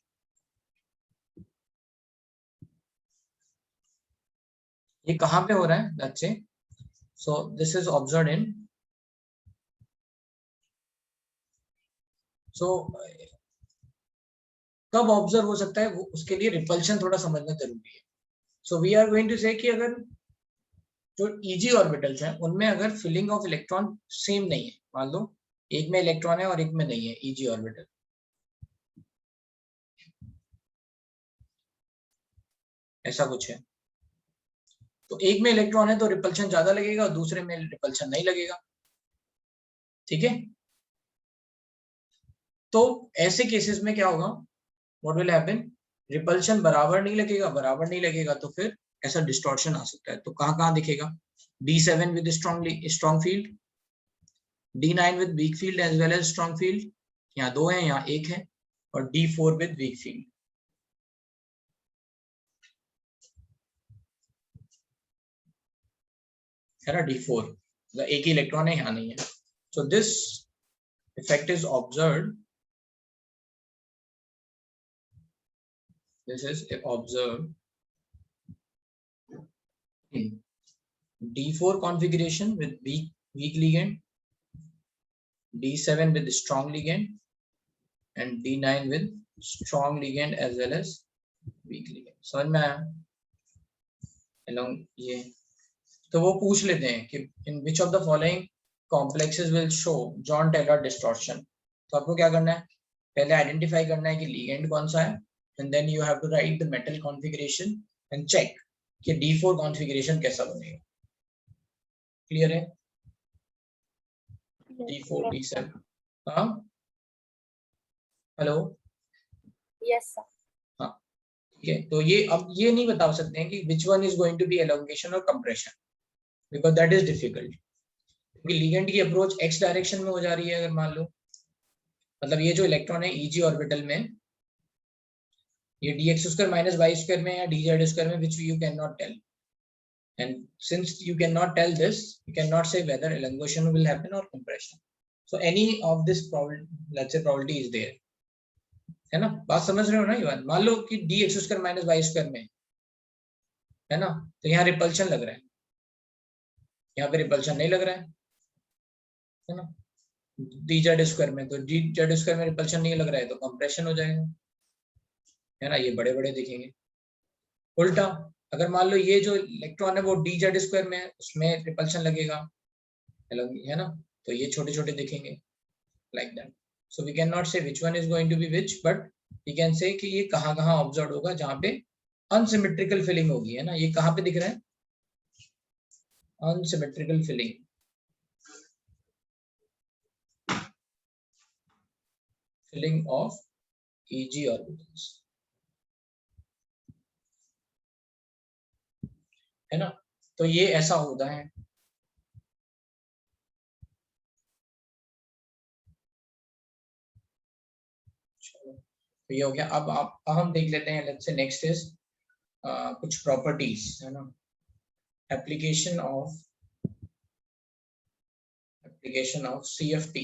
ये कहाँ पे हो रहा है? Let's say, so this is observed in, so कब ऑब्जर्व हो सकता है वो, उसके लिए रिपल्शन थोड़ा समझना जरूरी है. So we are going to say कि अगर जो ईजी ऑर्बिटल्स हैं उनमें अगर फिलिंग ऑफ इलेक्ट्रॉन सेम नहीं है, मान लो एक में इलेक्ट्रॉन है और एक में नहीं है, ईजी ऑर्बिटल, ऐसा कुछ है, तो एक में इलेक्ट्रॉन है तो रिपल्शन ज्यादा लगेगा और दूसरे में रिपल्शन नहीं लगेगा. ठीक है, तो ऐसे केसेस में क्या होगा? What will happen? रिपल्शन बराबर नहीं लगेगा तो फिर ऐसा डिस्टॉर्शन आ सकता है. तो कहाँ दिखेगा? D7 with strong field, D9 with weak field as well as strong field, यहाँ 2 है, यहाँ 1 है, और D4 विद वीक फील्ड, है ना, D4 मतलब एक ही इलेक्ट्रॉन है, यहाँ नहीं है. So this effect is observed, this is observed in D4 configuration with weak ligand, D7 with strong ligand, and D9 with strong ligand as well as weak ligand. समझ में आया? along ये तो वो पूछ लेते हैं कि in which of the following complexes will show John Taylor distortion. तो आपको क्या करना है? पहले आइडेंटिफाई करना है कि ligand कौन सा है, and then you have to write the metal configuration and check कि D4 configuration कैसा बनेगा. क्लियर है? D4 D7, हाँ, हेलो, यस सर. हाँ, ठीक है. तो ये अब ये नहीं बता सकते हैं कि which one is going to be elongation और compression, because that is difficult, क्योंकि ligand की अप्रोच x डायरेक्शन में हो जा रही है. अगर मान लो, मतलब ये जो इलेक्ट्रॉन है ईजी ऑर्बिटल में, ये dx square minus y square में या dz स्क्वायर में, which you cannot tell, and since you cannot tell this, you cannot say whether elongation will happen or compression. So any of this let's say probability is there, है ना? बात समझ रहे हो ना युवान? मान लो कि dx square minus y square में, है ना, तो यहाँ रिपल्शन लग रहा है, यहाँ पे रिपल्शन नहीं लग रहा है ना, dz स्क्वायर में, तो dz स्क्वायर में रिपल्शन नहीं लग रहा है तो कंप्रेशन हो जाएगा, है ना, ये बड़े बड़े दिखेंगे. उल्टा अगर मान लो ये जो इलेक्ट्रॉन है वो dz स्क्वायर में है, उसमें रिपल्शन लगेगा, है ना, तो ये छोटे छोटे दिखेंगे, like that. So we can not say which one is going to be which, but we can say कि ये कहाँ ऑब्जर्व होगा जहाँ पे अनसिमेट्रिकल फिलिंग होगी, है ना. ये कहाँ पे दिख रहा है? Unsymmetrical filling, filling of EG orbitals, है ना. तो ये ऐसा होता है. तो ये हो गया. अब हम देख लेते हैं, लेट्स से नेक्स्ट इज कुछ प्रॉपर्टीज, है ना, एप्लीकेशन ऑफ CFT.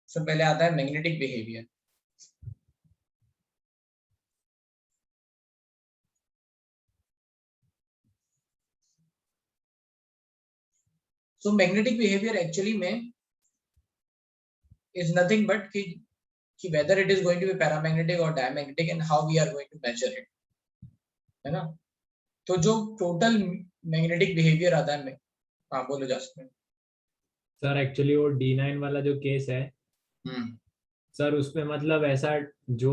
सबसे पहले आता है magnetic behaviour. So magnetic behavior actually में is nothing but कि whether it is going to be paramagnetic or diamagnetic and how we are going to measure it, है ना. तो जो टोटल मैग्नेटिक बिहेवियर आता है, हाँ बोलो जासमीन. सर एक्चुअली वो D9 वाला जो केस है हम्म, सर, उसमें मतलब ऐसा जो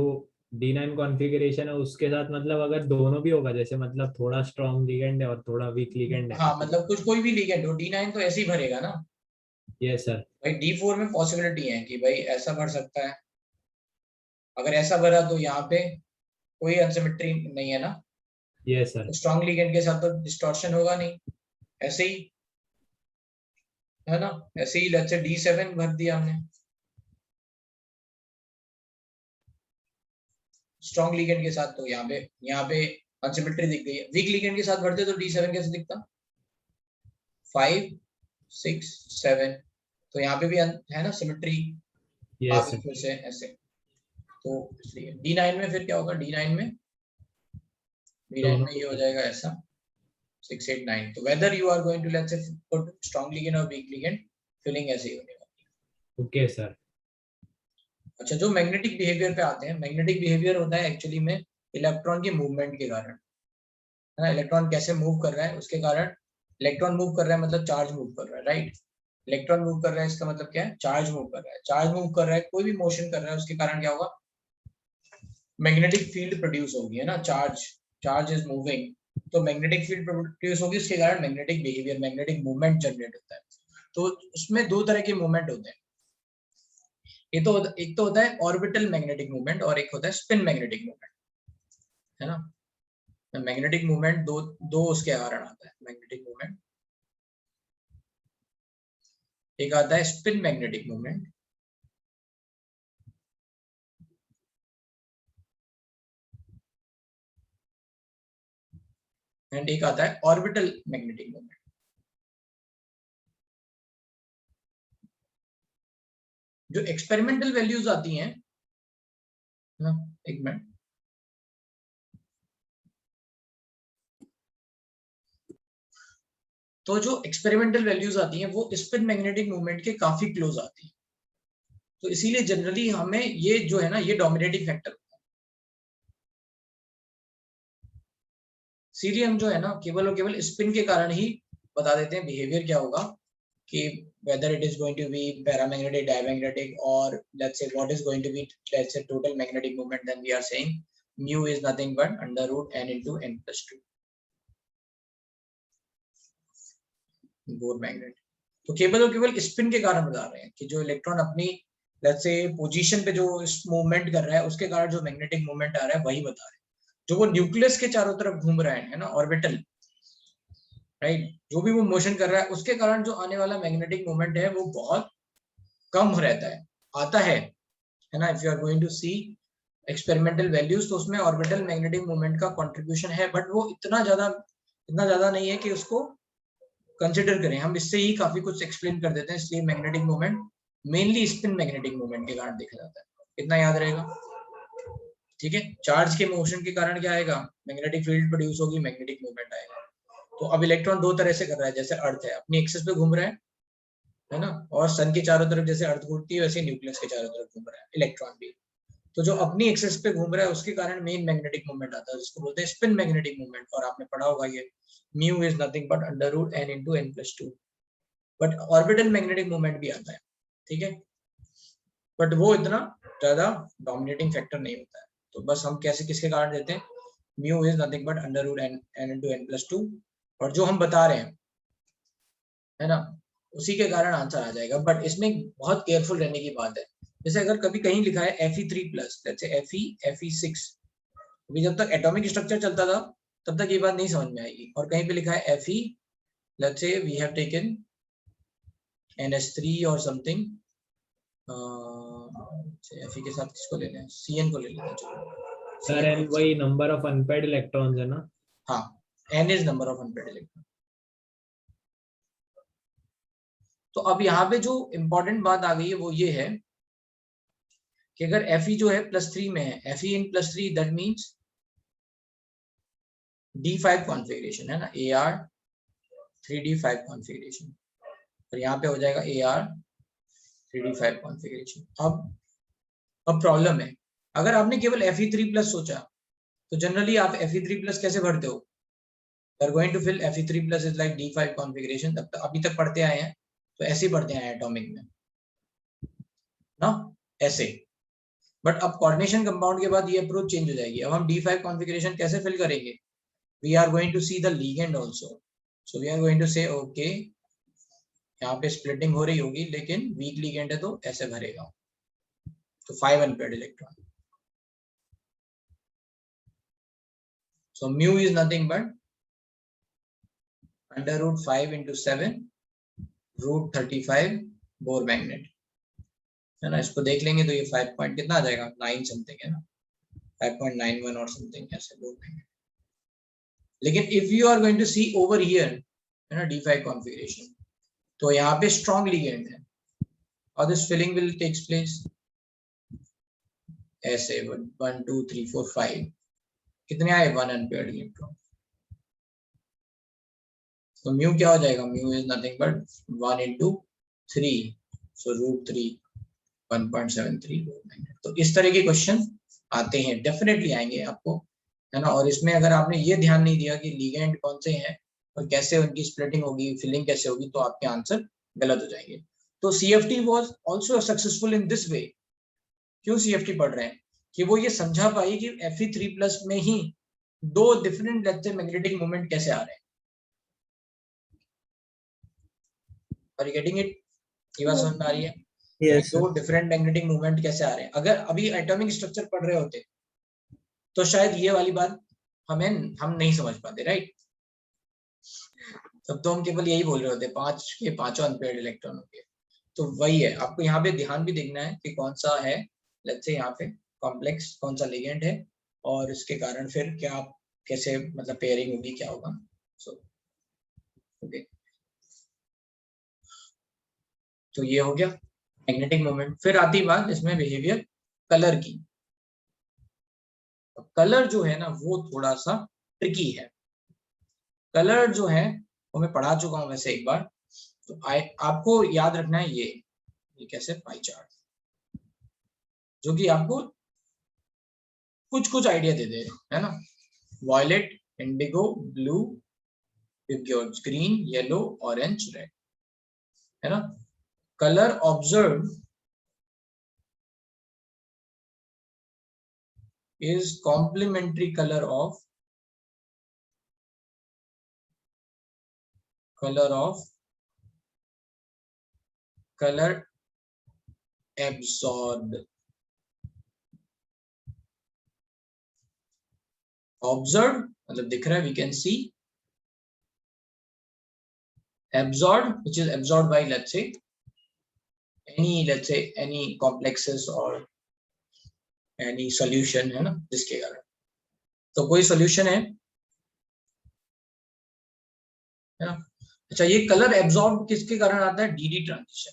D9 कॉन्फ़िगरेशन है उसके साथ, मतलब अगर दोनों भी होगा, जैसे मतलब थोड़ा स्ट्रॉन्ग लिगेंड है और थोड़ा वीक लिगेंड है। हाँ मतलब कुछ कोई भी लिगेंड हो, D9 तो ऐसे ही भरेगा ना। Yes sir. भाई D4 में पॉसिबिलिटी है कि भाई ऐसा भर सकता है, अगर ऐसा भरा तो यहाँ पे कोई अनसिमेट्री नहीं है ना। Yes sir. स्ट्रॉन्ग लिगेंड के साथ तो डिस्टॉर्शन होगा नहीं, ऐसे ही है ना। ऐसे ही लेट्स से D7 भर दिया हमने, स्ट्रॉन्ग लिगेंड के साथ, तो यहाँ पे अनसिमेट्री दिख गई है। वीक लिगेंड के साथ भरते तो D7 कैसे दिखता, 5 6 7, तो यहाँ पे भी है ना सिमेट्री आ यस गई सर। फिर से ऐसे। तो इसलिए D9 में फिर क्या होगा, D9 में ये हो जाएगा ऐसा 6 8 9। तो whether you are going to let's say put strong ligand और वीक लिगेंड, फिलिंग ऐसे ही होने वाली है। Okay sir. अच्छा, जो मैग्नेटिक बिहेवियर पे आते हैं, मैग्नेटिक बिहेवियर होता है एक्चुअली में इलेक्ट्रॉन के मूवमेंट के कारण, है ना। इलेक्ट्रॉन कैसे मूव कर रहा है उसके कारण, इलेक्ट्रॉन मूव कर रहा है मतलब चार्ज मूव कर रहा है, राइट। इलेक्ट्रॉन मूव कर रहा है इसका मतलब क्या है, चार्ज मूव कर रहा है। चार्ज मूव कर रहा है, कोई भी मोशन कर रहा है, उसके कारण क्या होगा, मैग्नेटिक फील्ड प्रोड्यूस होगी, है ना। चार्ज इज मूविंग, तो मैग्नेटिक फील्ड प्रोड्यूस होगी, उसके कारण magnetic behaviour, magnetic movement generate होता है। तो उसमें दो तरह के मूवमेंट होते हैं, एक तो होता है ऑर्बिटल मैग्नेटिक मूवमेंट और एक होता है स्पिन मैग्नेटिक मूवमेंट, है ना। मैग्नेटिक मूवमेंट दो उसके कारण आता है मैग्नेटिक मूवमेंट। एक आता है स्पिन मैग्नेटिक मूवमेंट, एंड एक आता है ऑर्बिटल मैग्नेटिक मूवमेंट। जो एक्सपेरिमेंटल वैल्यूज आती हैं ना, एक मिनट, तो जो एक्सपेरिमेंटल वैल्यूज आती हैं वो स्पिन मैग्नेटिक मूवमेंट के काफी क्लोज आती हैं। तो इसीलिए जनरली हमें ये जो है ना, ये डोमिनेटिंग फैक्टर होता है। इसीलिए हम जो है ना केवल और केवल स्पिन के कारण ही बता देते हैं बिहेवियर क्या होगा, कि whether it is going to be paramagnetic, diamagnetic, or let's say what is going to be, let's say total magnetic moment, then we are saying mu is nothing but under root n into n plus 2 bore magnet. तो केवल और केवल स्पिन के कारण बता रहे हैं कि जो इलेक्ट्रॉन अपनी लेट्स से पोजीशन पे जो मूवमेंट कर रहा है उसके कारण जो मैग्नेटिक मूवमेंट आ रहा है वही बता रहे हैं। जो वो न्यूक्लियस के चारों तरफ घूम रहा है ना, ऑर्बिटल, राइट, जो भी वो मोशन कर रहा है उसके कारण जो आने वाला मैग्नेटिक मूवमेंट है वो बहुत कम रहता है, आता है ना। If you are going to see experimental values, तो उसमें ऑर्बिटल मैग्नेटिक मूवमेंट का कंट्रीब्यूशन है, बट वो इतना ज्यादा नहीं है कि उसको कंसिडर करें। हम इससे ही काफी कुछ एक्सप्लेन कर देते हैं, इसलिए magnetic movement mainly spin magnetic movement के कारण देखा जाता है। इतना याद रहेगा, ठीक है। चार्ज के मोशन के कारण क्या आएगा, मैग्नेटिक फील्ड प्रोड्यूस होगी, मैग्नेटिक मूवमेंट आएगा। तो अब इलेक्ट्रॉन दो तरह से कर रहा है, जैसे अर्थ है अपनी एक्सिस पे घूम रहा है ना, और सन के चारों तरफ जैसे अर्थ घूमती है वैसे न्यूक्लियस के चारों तरफ घूम रहा है इलेक्ट्रॉन भी। तो जो अपनी एक्सिस पे घूम रहा है उसके कारण मेन मैग्नेटिक मूवमेंट आता है, जिसको बोलते हैं स्पिन मैग्नेटिक मूवमेंट। और आपने पढ़ा होगा ये mu is nothing but under root n into n plus 2। But orbital magnetic movement भी आता है, ठीक है, बट वो इतना ज्यादा डोमिनेटिंग फैक्टर नहीं होता है। तो बस हम कैसे किसके कारण देते हैं, mu is nothing but under root n into n plus 2, और जो हम बता रहे हैं, है ना, उसी के कारण आंसर आ जाएगा। बट इसमें बहुत केयरफुल रहने की बात है, जैसे अगर कभी कहीं लिखा है Fe3+, Fe6, अभी जब तक एटॉमिक स्ट्रक्चर चलता था तब तक ये बात नहीं समझ में आएगी। और कहीं पे लिखा है Fe, let's say we have taken NH3 और समथिंग, Fe के साथ किसको ले लें, Cn को ले लेते हैं, चलो सर n वही नंबर ऑफ अनपेयर्ड इलेक्ट्रॉन्स है ना। हाँ, n is number of unpaired electron. तो अब यहाँ पे जो इंपॉर्टेंट बात आ गई है वो ये है कि अगर Fe जो है +3 में है, Fe in +3, that means D5 configuration है ना, AR 3D5 कॉन्फ़िगरेशन, और यहाँ पे हो जाएगा AR 3D5 कॉन्फ़िगरेशन। अब प्रॉब्लम है, अगर आपने केवल Fe3+ सोचा तो जनरली आप Fe3+ कैसे भरते हो, you are going to fill Fe3+ is like D5 configuration, तब तक अभी तक पढ़ते आए हैं तो ऐसे ही पढ़ते आए हैं एटॉमिक में ना, ऐसे। बट अब कोऑर्डिनेशन कंपाउंड के बाद ये अप्रोच चेंज हो जाएगी। अब हम D5 कॉन्फ़िगरेशन कैसे फिल करेंगे? We are going to see the ligand also, so we are going to say okay यहाँ पे स्प्लिटिंग हो रही होगी लेकिन वीक लिगेंड है तो ऐसे भरेगा, तो 5 unpaired electron. So mu is nothing but under root 5 into 7 root 35 Bohr magnet, है ना। इसको देख लेंगे तो ये 5 पॉइंट कितना आ जाएगा, 9 समथिंग है ना, 5.91 और समथिंग ऐसे Bohr magnet। लेकिन if you are going to see over here, है ना, D5 configuration, तो यहाँ पे strong ligand है और this filling will takes place ऐसे 1 2 3 4 5 कितने आए, 1 अनपेयर्ड इलेक्ट्रॉन। तो म्यू क्या हो जाएगा, mu is nothing but 1 into 3, so root 3 1.73। तो इस तरह के क्वेश्चन आते हैं, डेफिनेटली आएंगे आपको, है ना। और इसमें अगर आपने ये ध्यान नहीं दिया कि लिगेंड कौन से हैं और कैसे उनकी स्प्लिटिंग होगी, फिलिंग कैसे होगी, तो आपके आंसर गलत हो जाएंगे। तो CFT was also successful in this way. क्यों CFT पढ़ रहे हैं? कि वो ये समझा पाई कि Fe3+ में ही 2 different let's say magnetic moment कैसे आ रहे हैं। Are you getting it? ये बात समझ में आ रही है? Yes, 2 डिफरेंट मैग्नेटिक मोमेंट कैसे आ रहे हैं। अगर अभी एटॉमिक स्ट्रक्चर पढ़ रहे होते तो शायद ये वाली बात हम नहीं समझ पाते, राइट। तब तो हम केवल यही बोल रहे होते 5 के 5 अनपेयर्ड इलेक्ट्रॉन होंगे। तो वही है, आपको यहाँ पे ध्यान भी देखना है कि कौन सा है लेट्स से यहाँ पे कॉम्प्लेक्स, कौन सा लिगेंड है और इसके कारण फिर क्या कैसे मतलब पेयरिंग होगी, क्या होगा। सो ओके, तो ये हो गया मैग्नेटिक मोमेंट। फिर आती बात इसमें बिहेवियर कलर की। कलर जो है ना वो थोड़ा सा ट्रिकी है। कलर जो है वो मैं पढ़ा चुका हूं वैसे एक बार, तो आपको याद रखना है ये कैसे पाई चार्ट, जो कि आपको कुछ आइडिया दे दे, है ना। Violet, indigo, blue, green, yellow, orange, red, है ना। Colour observe is complementary color of color absorbed। observed मतलब दिख रहा है, we can see। absorbed which is absorbed by let's say any complexes or any solution, है ना, जिसके कारण। तो कोई सॉल्यूशन है ना। अच्छा, ये कलर एब्जॉर्ब किसके कारण आता है, DD ट्रांजिशन।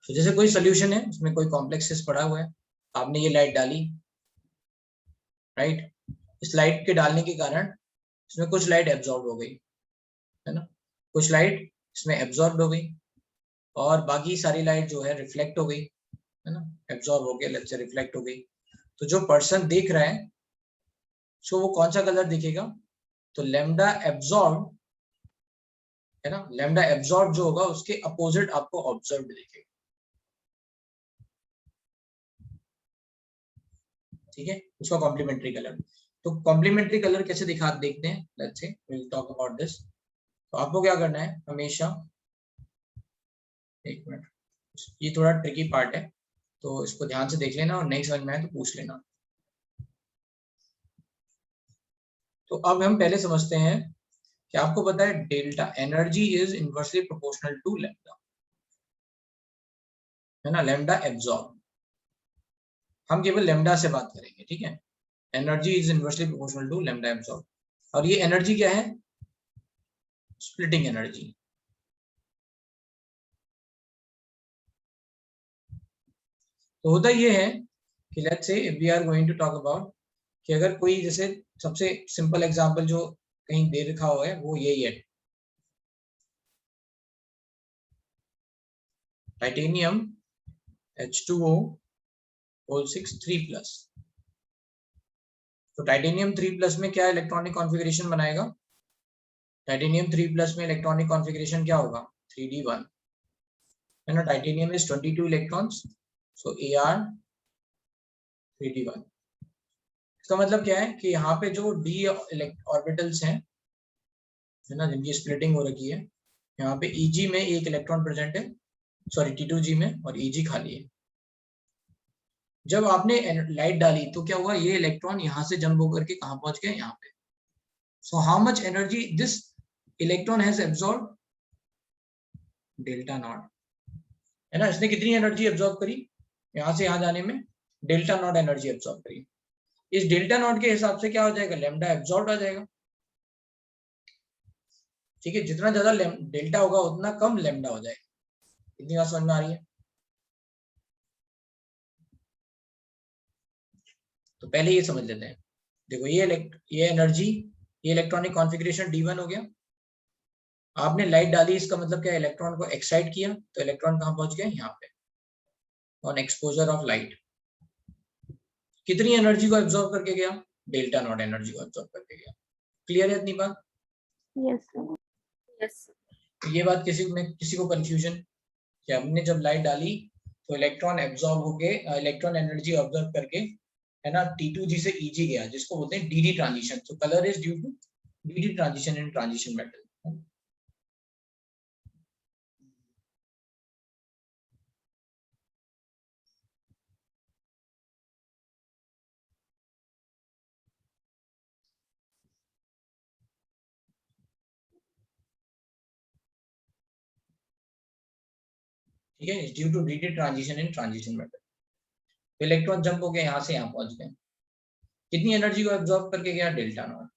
तो जैसे कोई सॉल्यूशन है, उसमें कोई कॉम्प्लेक्सेस पड़ा हुआ है, आपने ये लाइट डाली, राइट। इस लाइट के डालने के कारण इसमें कुछ लाइट एब्जॉर्ब हो गई, है ना, कुछ लाइट इसमें एब्जॉर्ब हो गई और बाकी सारी लाइट जो है रिफ्लेक्ट हो गई, है ना, एब्जॉर्ब हो गया, लेट्स से रिफ्लेक्ट हो गई। तो जो पर्सन देख रहा है सो वो कौन सा कलर दिखेगा, तो लैम्डा एब्जॉर्ब, है ना, लैम्डा एब्जॉर्ब जो होगा उसके अपोजिट आपको ऑब्जर्व दिखेगा, ठीक है, उसका कॉम्प्लीमेंट्री कलर। तो कॉम्प्लीमेंट्री कलर कैसे दिखा देखते हैं, let's say we will talk about this. तो आपको क्या करना है, हमेशा एक मिनट, ये थोड़ा ट्रिकी पार्ट है तो इसको ध्यान से देख लेना और नहीं समझ में आए तो पूछ लेना। तो अब हम पहले समझते हैं कि आपको पता है delta energy is inversely proportional to lambda, है ना, लैम्डा एब्जॉर्ब। हम केवल लैम्डा से बात करेंगे, ठीक है। Energy is inversely proportional to lambda absorb. और ये एनर्जी क्या है, स्प्लिटिंग एनर्जी। तो होता ये है कि let's say if we are going to talk about कि अगर कोई जैसे सबसे सिंपल एग्जांपल जो कहीं दे रखा हुआ है वो यही है, टाइटेनियम H2O होल 6 3+। तो टाइटेनियम 3+ में क्या इलेक्ट्रॉनिक कॉन्फ़िगरेशन बनाएगा, टाइटेनियम 3+ में इलेक्ट्रॉनिक कॉन्फ़िगरेशन क्या होगा, 3D1, है ना. Titanium is 22 electrons, so Ar3d1. इसका मतलब क्या है कि यहाँ पे जो d ऑर्बिटल्स हैं, है ना, जिनकी स्प्लिटिंग हो रखी है, यहाँ पे Eg में एक इलेक्ट्रॉन प्रेजेंट है, सॉरी T2g में, और Eg खाली है. जब आपने लाइट डाली तो क्या हुआ, ये इलेक्ट्रॉन यहाँ से जंप होकर के कहाँ पहुंच गए, यहाँ पे. So how much energy this electron has absorb, delta not, है ना. इसने कितनी एनर्जी एब्सॉर्ब करी यहाँ से यहाँ जाने में, डेल्टा नॉट एनर्जी एब्सॉर्ब करी. इस डेल्टा नॉट के हिसाब से क्या हो जाएगा, लैम्डा एब्सॉर्ब आ जाएगा. ठीक है, जितना ज्यादा डेल्टा होगा उतना कम लैम्डा हो जाएगा. इतनी बात समझ में आ रही है. तो पहले ये समझ लेते हैं. देखो ये एनर्जी, ये इलेक्ट्रॉनिक कॉन्फ़िगरेशन D1 हो गया. आपने लाइट डाली, इसका मतलब क्या, इलेक्ट्रॉन को एक्साइट किया, तो इलेक्ट्रॉन कहाँ पहुंच गए, यहाँ पे, ऑन एक्सपोजर ऑफ लाइट. कितनी एनर्जी को एब्सॉर्ब करके गया, डेल्टा नॉट एनर्जी को एब्सॉर्ब करके गया. क्लियर है इतनी बात? यस. ये बात किसी को कंफ्यूजन, कि हमने जब लाइट डाली तो इलेक्ट्रॉन एब्सॉर्ब होके, इलेक्ट्रॉन एनर्जी ऑब्जर्व करके, है ना, T2g से Eg गया, जिसको बोलते हैं DD transition. So colour is due to DD transition in transition metal. ठीक है, due to DD transition in transition metal. तो इलेक्ट्रॉन जंप हो गया, यहाँ से यहाँ पहुंच गए. कितनी एनर्जी को एब्सॉर्ब करके गया, डेल्टा नॉट.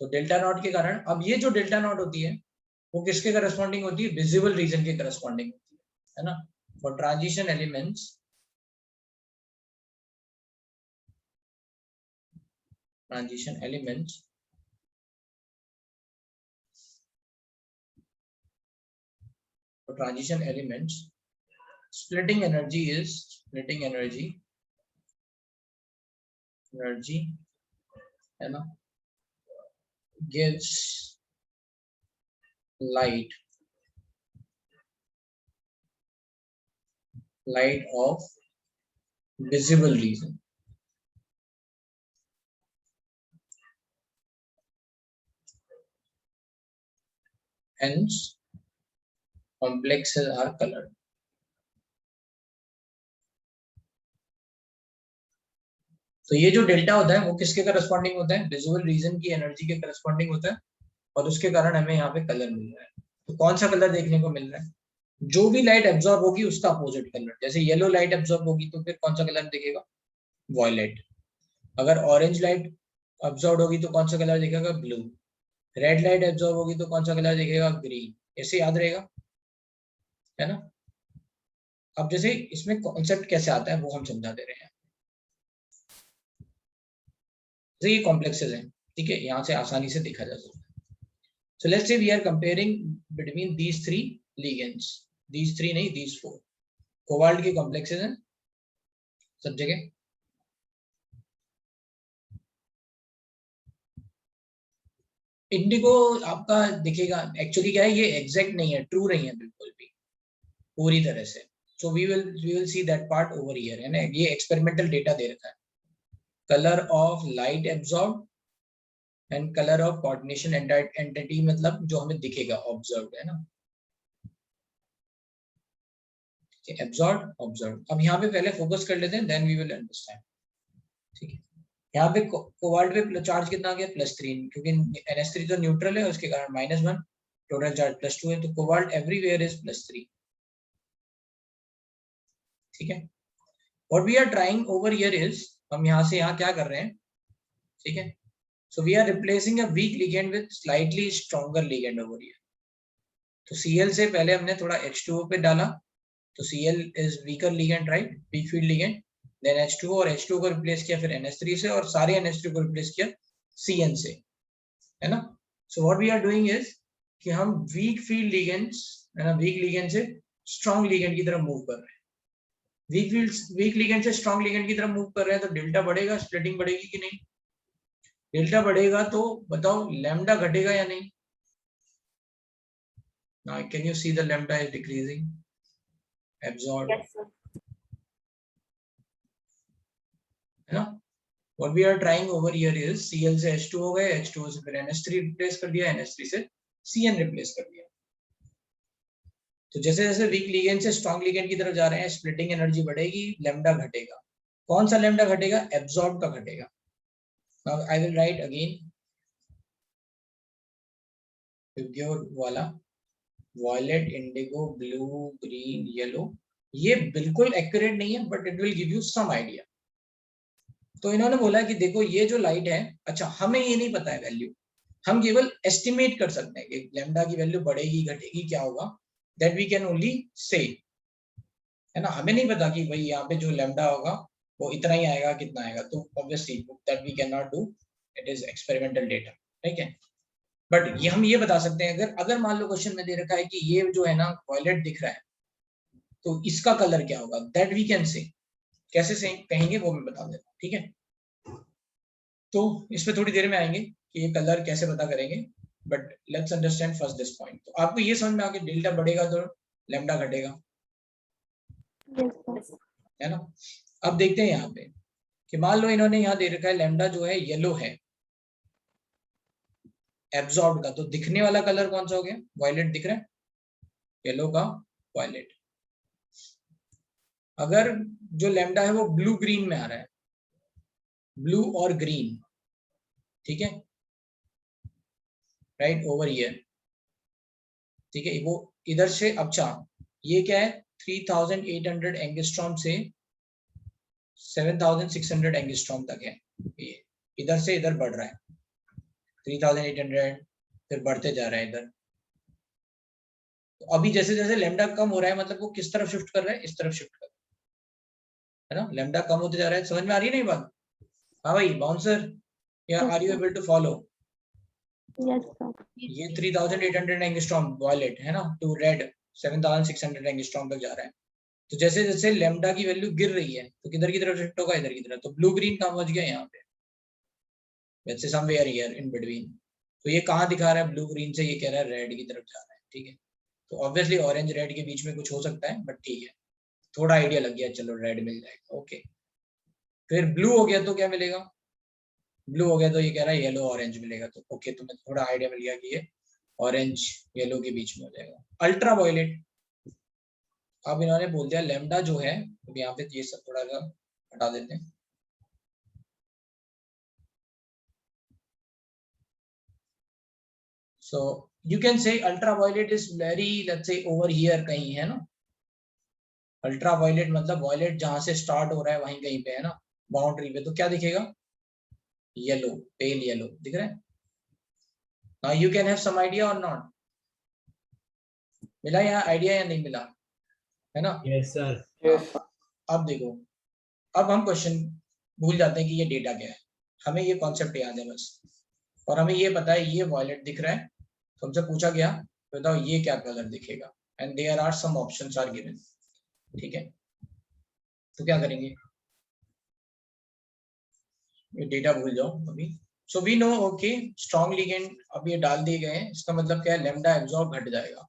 तो डेल्टा नॉट के कारण, अब ये जो डेल्टा नॉट होती है वो किसके करस्पॉन्डिंग होती है, विजिबल रीजन के करस्पॉन्डिंग होती है ना. For transition elements, for transition elements, splitting energy is energy, है ना, gives light of visible region. Hence complexes are colored. तो ये जो डेल्टा होता है वो किसके करस्पॉन्डिंग होता है, विजुअल रीजन की एनर्जी के करस्पॉन्डिंग होता है, और उसके कारण हमें यहाँ पे कलर मिल रहा है. तो कौन सा कलर देखने को मिल रहा है, जो भी लाइट एब्जॉर्ब होगी उसका अपोजिट कलर. जैसे येलो लाइट एब्जॉर्ब होगी तो फिर कौन सा कलर दिखेगा, वॉयलेट. अगर ऑरेंज लाइट एब्जॉर्ब होगी तो कौन सा कलर दिखेगा, ब्लू. रेड लाइट एब्जॉर्ब होगी तो कौन सा कलर दिखेगा, ग्रीन. ऐसे याद रहेगा, है ना. अब जैसे इसमें कॉन्सेप्ट कैसे आता है वो हम समझा दे रहे हैं. तो ये कॉम्प्लेक्सेस हैं, ठीक है, यहाँ से आसानी से देखा जा सकता है. So let's say we are comparing between these three ligands, these three नहीं, these four. कोबाल्ट के कॉम्प्लेक्सेस हैं सब जगह. इंडिगो आपका दिखेगा, एक्चुअली क्या है, ये एग्जैक्ट नहीं है, ट्रू नहीं है बिल्कुल भी पूरी तरह से. So we will see that part over here, है ना. ये एक्सपेरिमेंटल डेटा दे रखा है. Colour of light absorb and colour of coordination entity, मतलब जो हमें दिखेगा ऑब्जर्व्ड, है ना. ऑब्जर्व. अब यहाँ पे पहले फोकस कर लेते हैं, देन वी विल अंडरस्टैंड. ठीक है, यहाँ पे कोबाल्ट पे चार्ज कितना आ गया, +3, क्योंकि NH3 तो न्यूट्रल है, उसके कारण -1, टोटल चार्ज +2 है. तो कोबाल्ट एवरीवेयर इज +3. ठीक है. What we are trying over here is, हम यहाँ से यहाँ क्या कर रहे हैं, ठीक है. So we are replacing a weak ligand with slightly stronger ligand over here. तो Cl से पहले हमने थोड़ा H2O पे डाला, तो Cl is weaker ligand, right, weak field ligand. Then H2O, और H2O को रिप्लेस किया फिर NH3 से, और सारे NH3 को रिप्लेस किया Cn से, है ना. So what we are doing is कि हम weak field ligands, है ना, weak ligand से strong ligand की तरफ मूव कर रहे हैं. वीक लिगेंड से स्ट्रॉन्ग लिगेंड की तरफ मूव कर रहे हैं, तो डेल्टा बढ़ेगा, स्प्लिटिंग बढ़ेगी कि नहीं. डेल्टा बढ़ेगा तो बताओ लैम्डा घटेगा या नहीं. Now can you see the lambda is decreasing? Absorb, Yes, sir. है ना। What we are trying over here is Cl से H2 हो गए, H2 से फिर NH3 रिप्लेस कर दिया, NH3 से Cn रिप्लेस कर दिया। तो जैसे जैसे वीक लिगेंड से स्ट्रॉन्ग लिगेंड की तरफ जा रहे हैं, स्प्लिटिंग एनर्जी बढ़ेगी, लैम्डा घटेगा। कौन सा लैम्डा घटेगा? एब्जॉर्ब का घटेगा। Now I will write again Pure वाला violet, indigo, blue, green, yellow। ये बिल्कुल एक्यूरेट नहीं है but it will give you some idea. तो इन्होंने बोला कि देखो ये जो लाइट है, अच्छा हमें ये नहीं पता है वैल्यू, हम केवल एस्टिमेट कर सकते हैं कि लैम्डा की वैल्यू बढ़ेगी घटेगी क्या होगा, that we can only say, है ना। हमें नहीं पता कि भाई यहाँ पे जो लैम्डा होगा वो इतना ही आएगा कितना आएगा, तो obviously that we can not do, it is experimental data, ठीक है। बट ये हम ये बता सकते हैं, अगर अगर मान लो क्वेश्चन में दे रखा है कि ये जो है ना वायलेट दिख रहा है तो इसका कलर क्या होगा, दैट वी कैन से, कैसे से कहेंगे वो मैं बता देता हूँ, ठीक है। तो इसमें थोड़ी देर में आएंगे कि ये कलर कैसे पता करेंगे, but let's understand first this point. तो आपको ये समझ में आ गया डेल्टा बढ़ेगा तो लैम्डा घटेगा, Yes, sir. है ना। अब देखते हैं यहाँ पे कि मान लो इन्होंने यहाँ दे रखा है लैम्डा जो है येलो है एब्जॉर्ब का, तो दिखने वाला कलर कौन सा हो गया? वायलेट दिख रहा है, येलो का वायलेट। अगर जो लैम्डा है वो ब्लू ग्रीन में आ रहा है, ब्लू और ग्रीन, ठीक है, राइट ओवर हियर, ठीक है, वो इधर से, अच्छा ये क्या है 3800 एंगस्ट्रॉम से 7600 एंगस्ट्रॉम तक है, ये इधर से इधर बढ़ रहा है 3800, फिर बढ़ते जा रहा है इधर। तो अभी जैसे जैसे लैम्डा कम हो रहा है मतलब वो किस तरफ शिफ्ट कर रहा है? इस तरफ शिफ्ट कर रहा है ना, लैम्डा कम होते जा रहा है। समझ में आ रही है ना ये बात? हाँ भाई बाउंसर, या are you able to follow? Yes, sir. ये 3800 एंगस्ट्रॉम वायलेट है ना, टू रेड 7600 एंगस्ट्रॉम तक जा रहा है। तो जैसे जैसे लैम्डा की वैल्यू गिर रही है तो किधर की तरफ शिफ्ट होगा? इधर की तरफ। तो ब्लू ग्रीन कहाँ पहुंच गया? यहाँ पे, let's say somewhere here in between। तो ये कहाँ दिखा रहा है? ब्लू ग्रीन से ये कह रहा है रेड की तरफ जा रहा है, ठीक है। तो ऑब्वियसली ऑरेंज रेड के बीच में कुछ हो सकता है, बट ठीक है, थोड़ा आइडिया लग गया, चलो रेड मिल जाएगा, ओके। फिर ब्लू हो गया तो क्या मिलेगा? ब्लू हो गया तो ये कह रहा है येलो ऑरेंज मिलेगा, तो ओके, तुम्हें थोड़ा आइडिया मिल गया कि ये ऑरेंज येलो के बीच में हो जाएगा। अल्ट्रा वायलेट, अब इन्होंने बोल दिया लैम्डा जो है, तो यहाँ पे ये सब थोड़ा सा हटा देते हैं। So you can say ultraviolet is very, let's say over here कहीं, है ना। अल्ट्रावायलेट मतलब वायलेट जहां से स्टार्ट हो रहा है वहीं कहीं पे, है ना, बाउंड्री पे। तो क्या दिखेगा? येलो, पेल येलो दिख रहा है। Now you can have some idea or not? मिला यहाँ आइडिया या नहीं मिला, है ना? Yes sir. Yes. अब देखो, अब हम क्वेश्चन भूल जाते हैं कि ये डेटा क्या है, हमें ये कॉन्सेप्ट याद है बस, और हमें ये पता है ये वायलेट दिख रहा है, तो हमसे पूछा गया बताओ ये क्या कलर दिखेगा, and there are some options are given, ठीक है। तो क्या करेंगे, ये डेटा भूल जाओ अभी। So we know okay strong ligand अब ये डाल दिए गए हैं, इसका मतलब क्या है? लैम्डा एब्जॉर्ब घट जाएगा,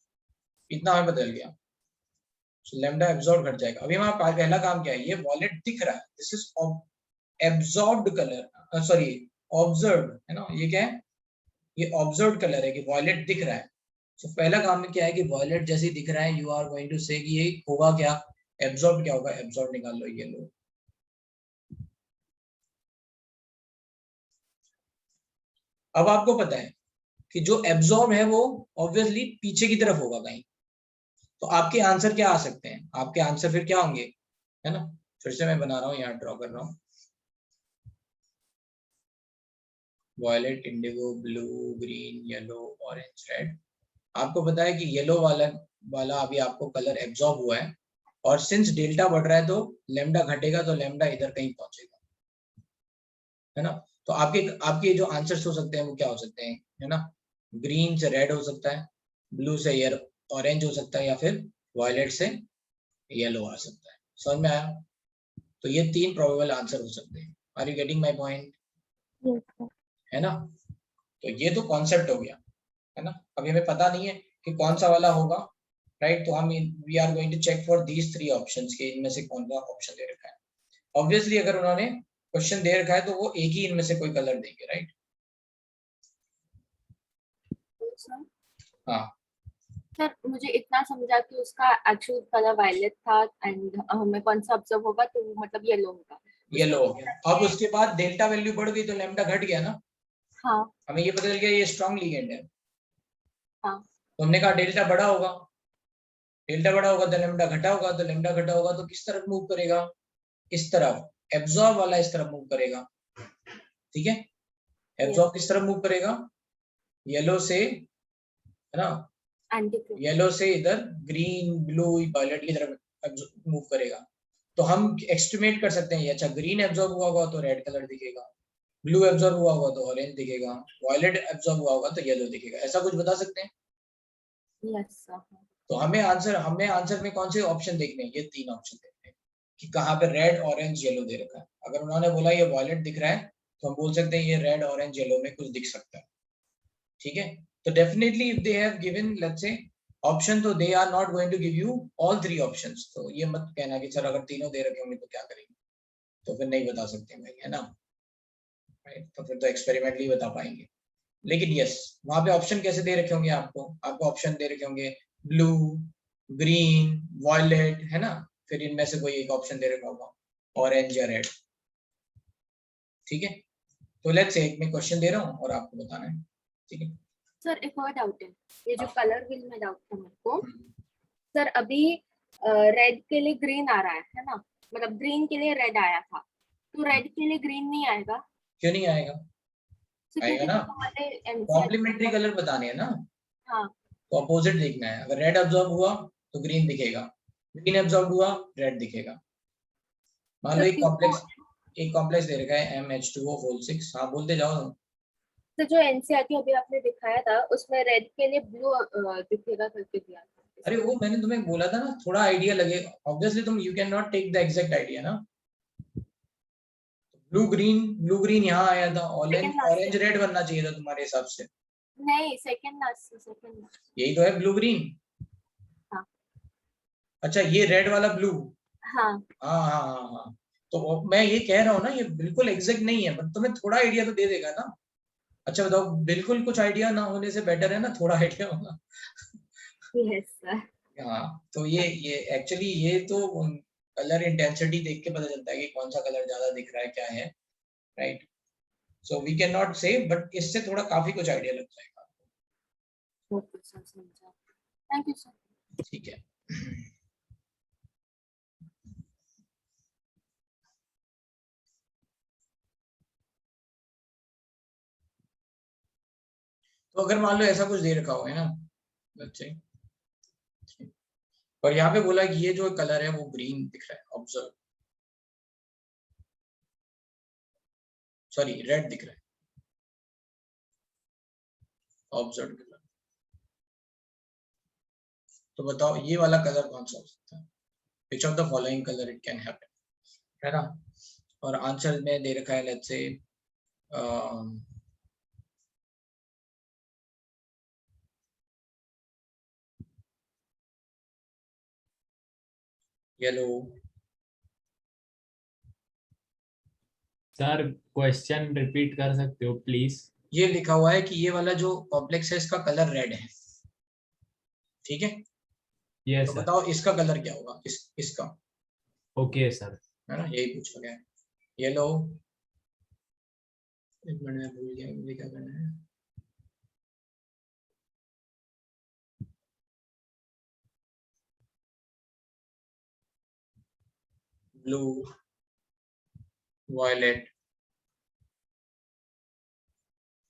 इतना हमें बदल गया। सो लैम्डा एब्जॉर्ब घट जाएगा। अभी हमारा पहला काम क्या है? ये वॉलेट दिख रहा है, this is absorbed colour, sorry observed, है ना। ये क्या है? ये ऑब्जर्व्ड कलर है कि वॉलेट दिख रहा है। तो पहला काम में क्या है कि वॉलेट जैसे ही दिख रहा है you are going to say कि ये होगा क्या? एब्जॉर्ब क्या होगा? एब्जॉर्ब निकाल लो, ये लो। अब आपको पता है कि जो एब्जॉर्ब है वो ऑब्वियसली पीछे की तरफ होगा कहीं, तो आपके आंसर क्या आ सकते हैं? आपके आंसर फिर क्या होंगे, है ना। फिर से मैं बना रहा हूँ, यहाँ ड्रॉ कर रहा हूँ, violet, indigo, blue, green, yellow, orange, red. आपको पता है कि येलो वाला अभी आपको कलर एब्जॉर्ब हुआ है, और सिंस डेल्टा बढ़ रहा है तो लैम्डा घटेगा, तो लैम्डा इधर कहीं पहुंचेगा, है ना। तो आपके जो आंसर्स हो सकते हैं वो क्या हो सकते हैं, है ना। ग्रीन से रेड हो सकता है, ब्लू से ऑरेंज हो सकता है, या फिर वायलेट से येलो आ सकता है। समझ में आया? तो ये 3 प्रोबेबल आंसर हो सकते हैं। Are you getting my point? Yes, sir. है ना। तो ये तो कॉन्सेप्ट हो गया, है ना। अभी हमें पता नहीं है कि कौन सा वाला होगा, राइट। तो हम we are going to check for these 3 options के इनमें से कौन सा ऑप्शन दे रखा है। ऑब्वियसली अगर उन्होंने क्वेश्चन दे रखा है तो वो एक ही इनमें से कोई कलर देंगे, राइट। हाँ सर मुझे इतना समझा कि उसका एक्चुअल कलर वायलेट था एंड हमें कौन सा ऑब्जर्व होगा तो वो मतलब येलो होगा। येलो हो गया। अब उसके बाद डेल्टा वैल्यू बढ़ गई तो लैम्डा घट गया ना। हाँ हमें ये पता चल गया ये स्ट्रॉन्ग लिगेंड है। हाँ तो हमने कहा डेल्टा बड़ा होगा, डेल्टा बड़ा होगा तो लैम्डा घटा होगा, तो लैम्डा घटा होगा तो किस तरफ मूव करेगा, इस तरफ, एब्जॉर्ब वाला इस तरफ मूव करेगा, ठीक है। एब्जॉर्ब किस तरफ मूव करेगा, येलो से, है ना, येलो से इधर ग्रीन ब्लू वायलेट की तरफ मूव करेगा। तो हम एस्टिमेट कर सकते हैं, अच्छा ग्रीन एब्जॉर्ब हुआ होगा तो रेड कलर दिखेगा, ब्लू एब्जॉर्ब हुआ होगा तो ऑरेंज दिखेगा, वायलेट एब्जॉर्ब हुआ होगा तो येलो दिखेगा। ऐसा कुछ बता सकते हैं? Yes sir. तो हमें आंसर में कौन से ऑप्शन देखने हैं, ये 3 ऑप्शन देखने हैं कि कहाँ पे रेड ऑरेंज येलो दे रखा है। अगर उन्होंने बोला ये वायलेट दिख रहा है तो हम बोल सकते हैं ये रेड ऑरेंज येलो में कुछ दिख सकता है, ठीक है। तो definitely if they have given let's say option, तो they are not going to give you all 3 options. तो ये मत कहना कि सर अगर तीनों दे रखे होंगे तो क्या करेंगे, तो फिर नहीं बता सकते भाई, है ना, राइट। तो फिर तो एक्सपेरिमेंटली बता पाएंगे। लेकिन यस, वहां पे ऑप्शन कैसे दे रखे होंगे आपको ऑप्शन दे रखे होंगे ब्लू, ग्रीन, वायलेट, है ना, फिर इनमें से कोई एक ऑप्शन दे रखा होगा ऑरेंज या रेड, ठीक है। तो लेट्स से एक मैं क्वेश्चन दे रहा हूँ और आपको बताना है, ठीक है। सर एक और डाउट है, ये जो कलर व्हील में डाउट था मेरे को। सर अभी रेड के लिए ग्रीन आ रहा है ना, मतलब ग्रीन के लिए रेड आया था, तो रेड के लिए ग्रीन नहीं आएगा? क्यों नहीं आएगा, आएगा ना। कॉम्प्लीमेंट्री कलर बताने हैं ना। हाँ तो अपोजिट देखना है। अगर रेड एब्जॉर्ब हुआ तो ग्रीन दिखेगा, ग्रीन एब्जॉर्ब हुआ रेड दिखेगा। मान लो एक कॉम्प्लेक्स दे रखा है MH2O6। हाँ बोलते जाओ। तो जो एनसीईआरटी अभी आपने दिखाया था उसमें रेड के लिए ब्लू दिखेगा करके दिया था। अरे वो मैंने तुम्हें बोला था ना, थोड़ा आइडिया लगेगा। ऑब्वियसली तुम you can not take the exact idea ना। ब्लू ग्रीन यहाँ आया था, ऑरेंज रेड बनना चाहिए था तुम्हारे हिसाब से। नहीं, सेकंड लास्ट यही तो है ब्लू ग्रीन। हाँ। अच्छा ये रेड वाला ब्लू। हाँ हाँ हाँ हाँ हाँ। तो मैं ये कह रहा हूँ ना, ये बिल्कुल एग्जैक्ट नहीं है, बट तुम्हें थोड़ा आइडिया तो दे देगा ना। अच्छा बताओ, बिल्कुल कुछ आइडिया ना होने से बेटर है ना थोड़ा आइडिया होना। Yes sir. हाँ तो ये एक्चुअली ये तो कलर इंटेंसिटी देख के पता चलता है कि कौन सा कलर ज्यादा दिख रहा है, क्या है, right. So we can not say, but इससे थोड़ा काफी कुछ आइडिया लग जाएगा। ओके सर, समझा। Thank you sir. ठीक है। तो अगर मान लो ऐसा कुछ दे रखा हो, है ना, बच्चे, और यहाँ पे बोला कि ये जो कलर है वो ग्रीन दिख रहा है, ऑब्जर्व, सॉरी रेड दिख रहा है, ऑब्जर्व कलर। तो बताओ ये वाला कलर कौन सा हो सकता है, which of the following colour it can happen, है ना। और आंसर में दे रखा है लेट्स से येलो। सर क्वेश्चन रिपीट कर सकते हो प्लीज? ये लिखा हुआ है कि ये वाला जो कॉम्प्लेक्स है इसका कलर रेड है, ठीक है। यस तो सर। बताओ इसका कलर क्या होगा, इसका। Okay sir. है ना, यही पूछा गया है। येलो, एक मिनट में भूल गया मुझे क्या करना है। ब्लू, वायलेट,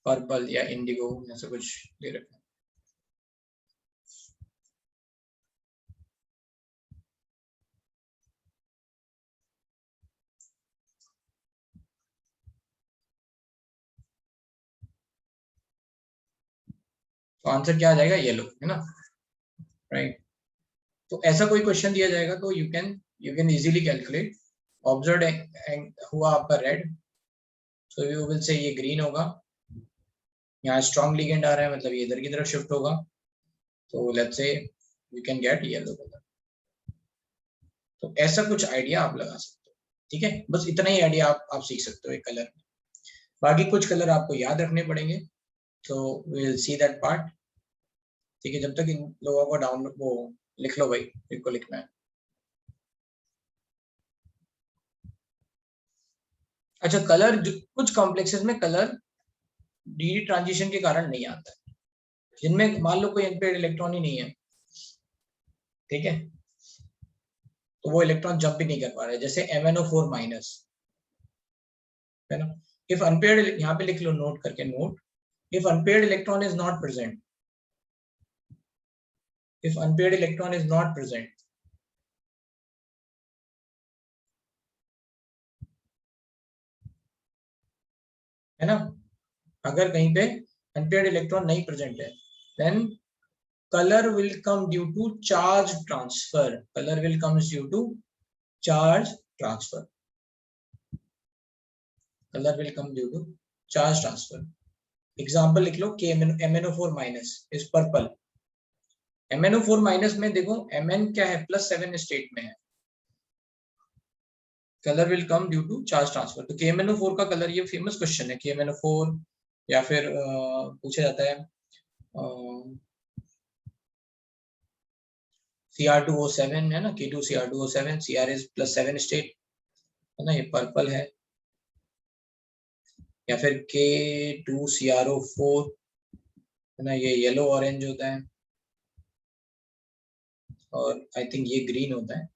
पर्पल या इंडिगो, ऐसा कुछ दे रखा है। तो आंसर क्या आ जाएगा, येलो, है ना, राइट। तो ऐसा कोई क्वेश्चन दिया जाएगा तो you can easily calculate. Observe हुआ आपका red, so you will say ये ग्रीन होगा। यहाँ स्ट्रॉन्ग लिगेंड आ रहा है, मतलब ये इधर की तरफ शिफ्ट होगा। तो लेट्स से you can get yellow color. तो ऐसा कुछ आइडिया आप लगा सकते हो, ठीक है। बस इतना ही आइडिया आप सीख सकते हो एक कलर में। बाकी कुछ कलर आपको याद रखने पड़ेंगे, तो we will see that part, ठीक है। जब तक इन लोगों को डाउनलोड वो लिख लो भाई, इनको लिखना है। अच्छा, कलर कुछ कॉम्प्लेक्सेस में कलर डी ट्रांजिशन के कारण नहीं आता है, जिनमें मान लो कोई अनपेयर्ड इलेक्ट्रॉन ही नहीं है, ठीक है, तो वो इलेक्ट्रॉन जंप भी नहीं कर पा रहे, जैसे MnO4 माइनस, है ना। इफ अनपेयर्ड, यहाँ पे लिख लो नोट करके, note, if unpaired electron is not present, if unpaired electron is not present, है ना, अगर कहीं पे unpaired electron नहीं present है, then color will come due to charge transfer, color will comes due to charge transfer, color will come due to charge transfer. example लिख लो कि MnO4 minus is purple, MnO4 minus में देखो Mn क्या है, +7 स्टेट में है, colour will come due to charge transfer. तो KMnO4 का कलर, ये फेमस क्वेश्चन है, KMnO4 या फिर पूछा जाता है Cr2O7 है ना, K2Cr2O7, Cr इज +7 स्टेट है ना, ये पर्पल है, या फिर K2CrO4 है ना, ये येलो ऑरेंज होता है, और आई थिंक ये ग्रीन होता है।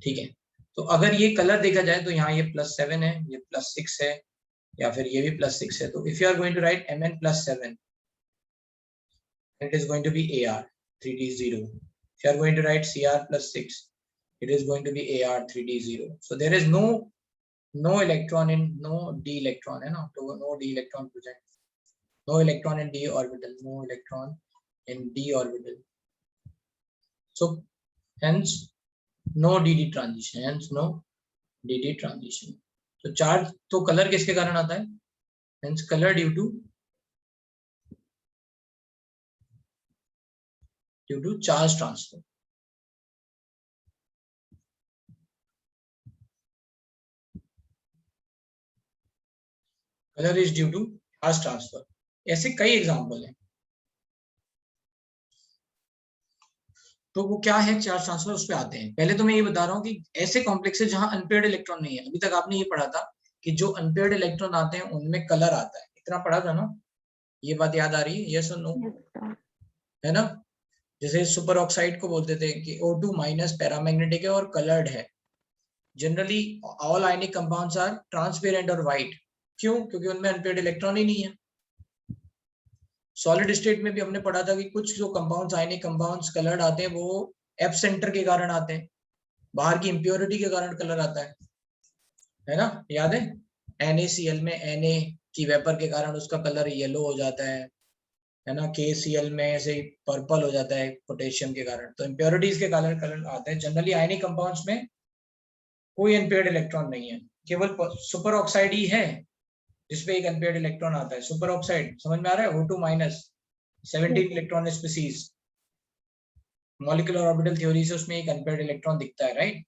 ठीक है, तो अगर ये कलर देखा जाए तो यहाँ ये +7 है, ये +6 है, या फिर ये भी +6 है, तो if you are going to write Mn +7, it is going to be Ar 3d0. If you are going to write Cr +6, it is going to be Ar 3d0. So there is no electron in, no d electron है ना, तो no d electron present, no electron in d orbital, no electron in d orbital, so hence no dd transition, hence no dd transition. तो चार्ज, तो कलर किसके कारण आता है, hence color due to charge transfer. Color is due to charge transfer. ऐसे कई एग्जांपल हैं, तो वो क्या है चार्ज ट्रांसफर, उस पे आते हैं। पहले तो मैं ये बता रहा हूँ कि ऐसे कॉम्प्लेक्सेस जहां अनपेयर्ड इलेक्ट्रॉन नहीं है, अभी तक आपने ये पढ़ा था कि जो अनपेयर्ड इलेक्ट्रॉन आते हैं उनमें कलर आता है, इतना पढ़ा था ना, ये बात याद आ रही है, यस और नो, है ना। जैसे सुपर ऑक्साइड को बोलते थे कि O2 माइनस पैरामैग्नेटिक है और कलर्ड है। Generally all ionic compounds are transparent और व्हाइट, क्यों, क्योंकि उनमें अनपेयर्ड इलेक्ट्रॉन ही नहीं है। सॉलिड स्टेट में भी हमने पढ़ा था कि कुछ जो कंपाउंड्स, आयनिक कंपाउंड्स कलर्ड आते हैं, वो एफ सेंटर के कारण आते हैं, बाहर की इंप्योरिटी के कारण कलर आता है ना, याद है। NaCl में Na की वेपर के कारण उसका कलर येलो हो जाता है ना, KCl में ऐसे पर्पल हो जाता है पोटेशियम के कारण, तो इंप्योरिटीज के कारण कलर आते हैं। जनरली आयनिक कंपाउंड्स में कोई अनपेयर्ड इलेक्ट्रॉन नहीं है, केवल सुपर ऑक्साइड ही है जिसपे एक अनपेयर्ड इलेक्ट्रॉन आता है। सुपर ऑक्साइड समझ में आ रहा है, O2 minus 17 electron species, molecular orbital theory से उसमें एक अनपेयर्ड इलेक्ट्रॉन दिखता है, राइट,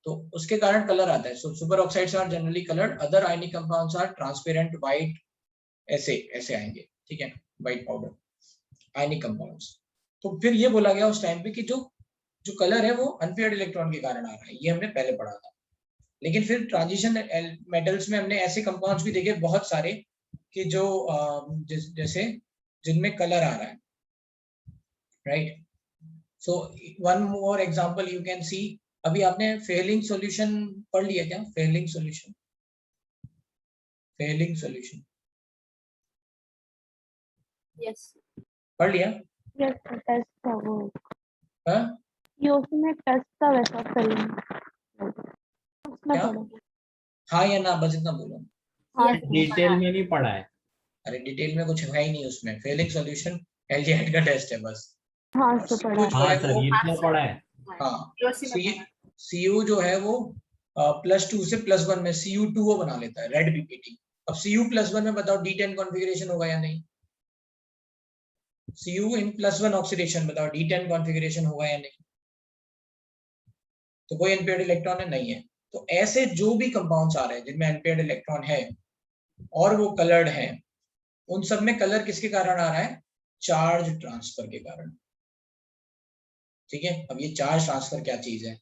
तो उसके कारण कलर आता है। So super oxides are generally coloured, other ionic compounds are transparent, white, ऐसे आएंगे, ठीक है, व्हाइट पाउडर आयनिक कंपाउंड्स। तो फिर ये बोला गया उस टाइम पे कि जो कलर है वो अनपेयर्ड इलेक्ट्रॉन के कारण आ रहा है, ये हमने पहले पढ़ा था। लेकिन फिर ट्रांजिशन मेटल्स में हमने ऐसे कंपाउंड्स भी देखे बहुत सारे कि जो जैसे जिनमें कलर आ रहा है, right. So one more example you can see, अभी आपने फेलिंग सॉल्यूशन पढ़ लिया क्या, Fehling solution, Fehling solution yes पढ़ लिया, यस टेस्ट था वो, हाँ ये उसमें टेस्ट था वैसा फेलिंग उसमें क्या, पढ़ा। हाँ या ना, बस इतना बोलो। हाँ डिटेल में नहीं पढ़ा है। अरे डिटेल में कुछ है ही नहीं उसमें, फेलिंग सॉल्यूशन एल्डिहाइड का टेस्ट है बस। हाँ सर पढ़ा। हाँ सर, ये तो पढ़ा है। हाँ, CU जो है वो +2 से +1 में Cu2O बना लेता है, रेड PPT। अब Cu+1 में बताओ D10 कॉन्फ़िगरेशन होगा या नहीं? Cu in +1 ऑक्सीडेशन, बताओ D10 कॉन्फ़िगरेशन होगा या नहीं? तो कोई अनपेयर्ड इलेक्ट्रॉन है? नहीं है। तो ऐसे जो भी कंपाउंड्स आ रहे हैं जिनमें अनपेयर्ड इलेक्ट्रॉन है और वो कलर्ड है, उन सब में कलर किसके कारण आ रहा है? चार्ज ट्रांसफर के कारण। ठीक है, अब ये चार्ज ट्रांसफर क्या चीज है?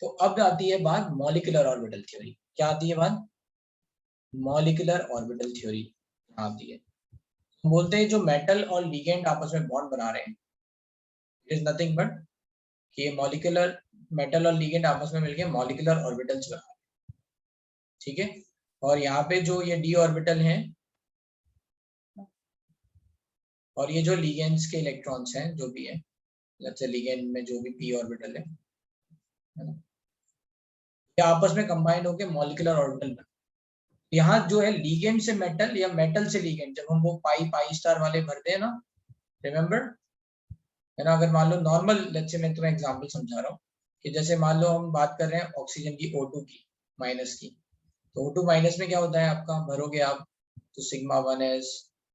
तो अब आती है बात मॉलिक्यूलर ऑर्बिटल थ्योरी। क्या आती है बात? मॉलिक्यूलर ऑर्बिटल थ्योरी आती है। हम बोलते हैं जो मेटल और लिगेंड आपस में बॉन्ड बना रहे हैं, इट इज नथिंग बट कि ये मॉलिक्यूलर, मेटल और लिगेंड आपस में मिलके मॉलिक्यूलर ऑर्बिटल्स बना रहे हैं। ठीक है, और यहाँ पे जो ये d ऑर्बिटल हैं और ये जो लिगेंड्स के इलेक्ट्रॉन्स हैं जो भी है, जैसे लिगेंड में जो भी p ऑर्बिटल है ना, ये आपस में कंबाइन होकर मॉलिक्यूलर ऑर्बिटल बना। यहाँ जो है लिगेंड से मेटल या मेटल से लिगेंड, जब हम वो पाई स्टार वाले भरते हैं ना, रिमेम्बर है ना, अगर मान लो नॉर्मल, लेट्स से मैं तुम्हें एग्जांपल समझा रहा हूँ कि जैसे मान लो हम बात कर रहे हैं ऑक्सीजन की O2 की माइनस की, तो O2 माइनस में क्या होता है आपका, भरोगे आप तो σ1s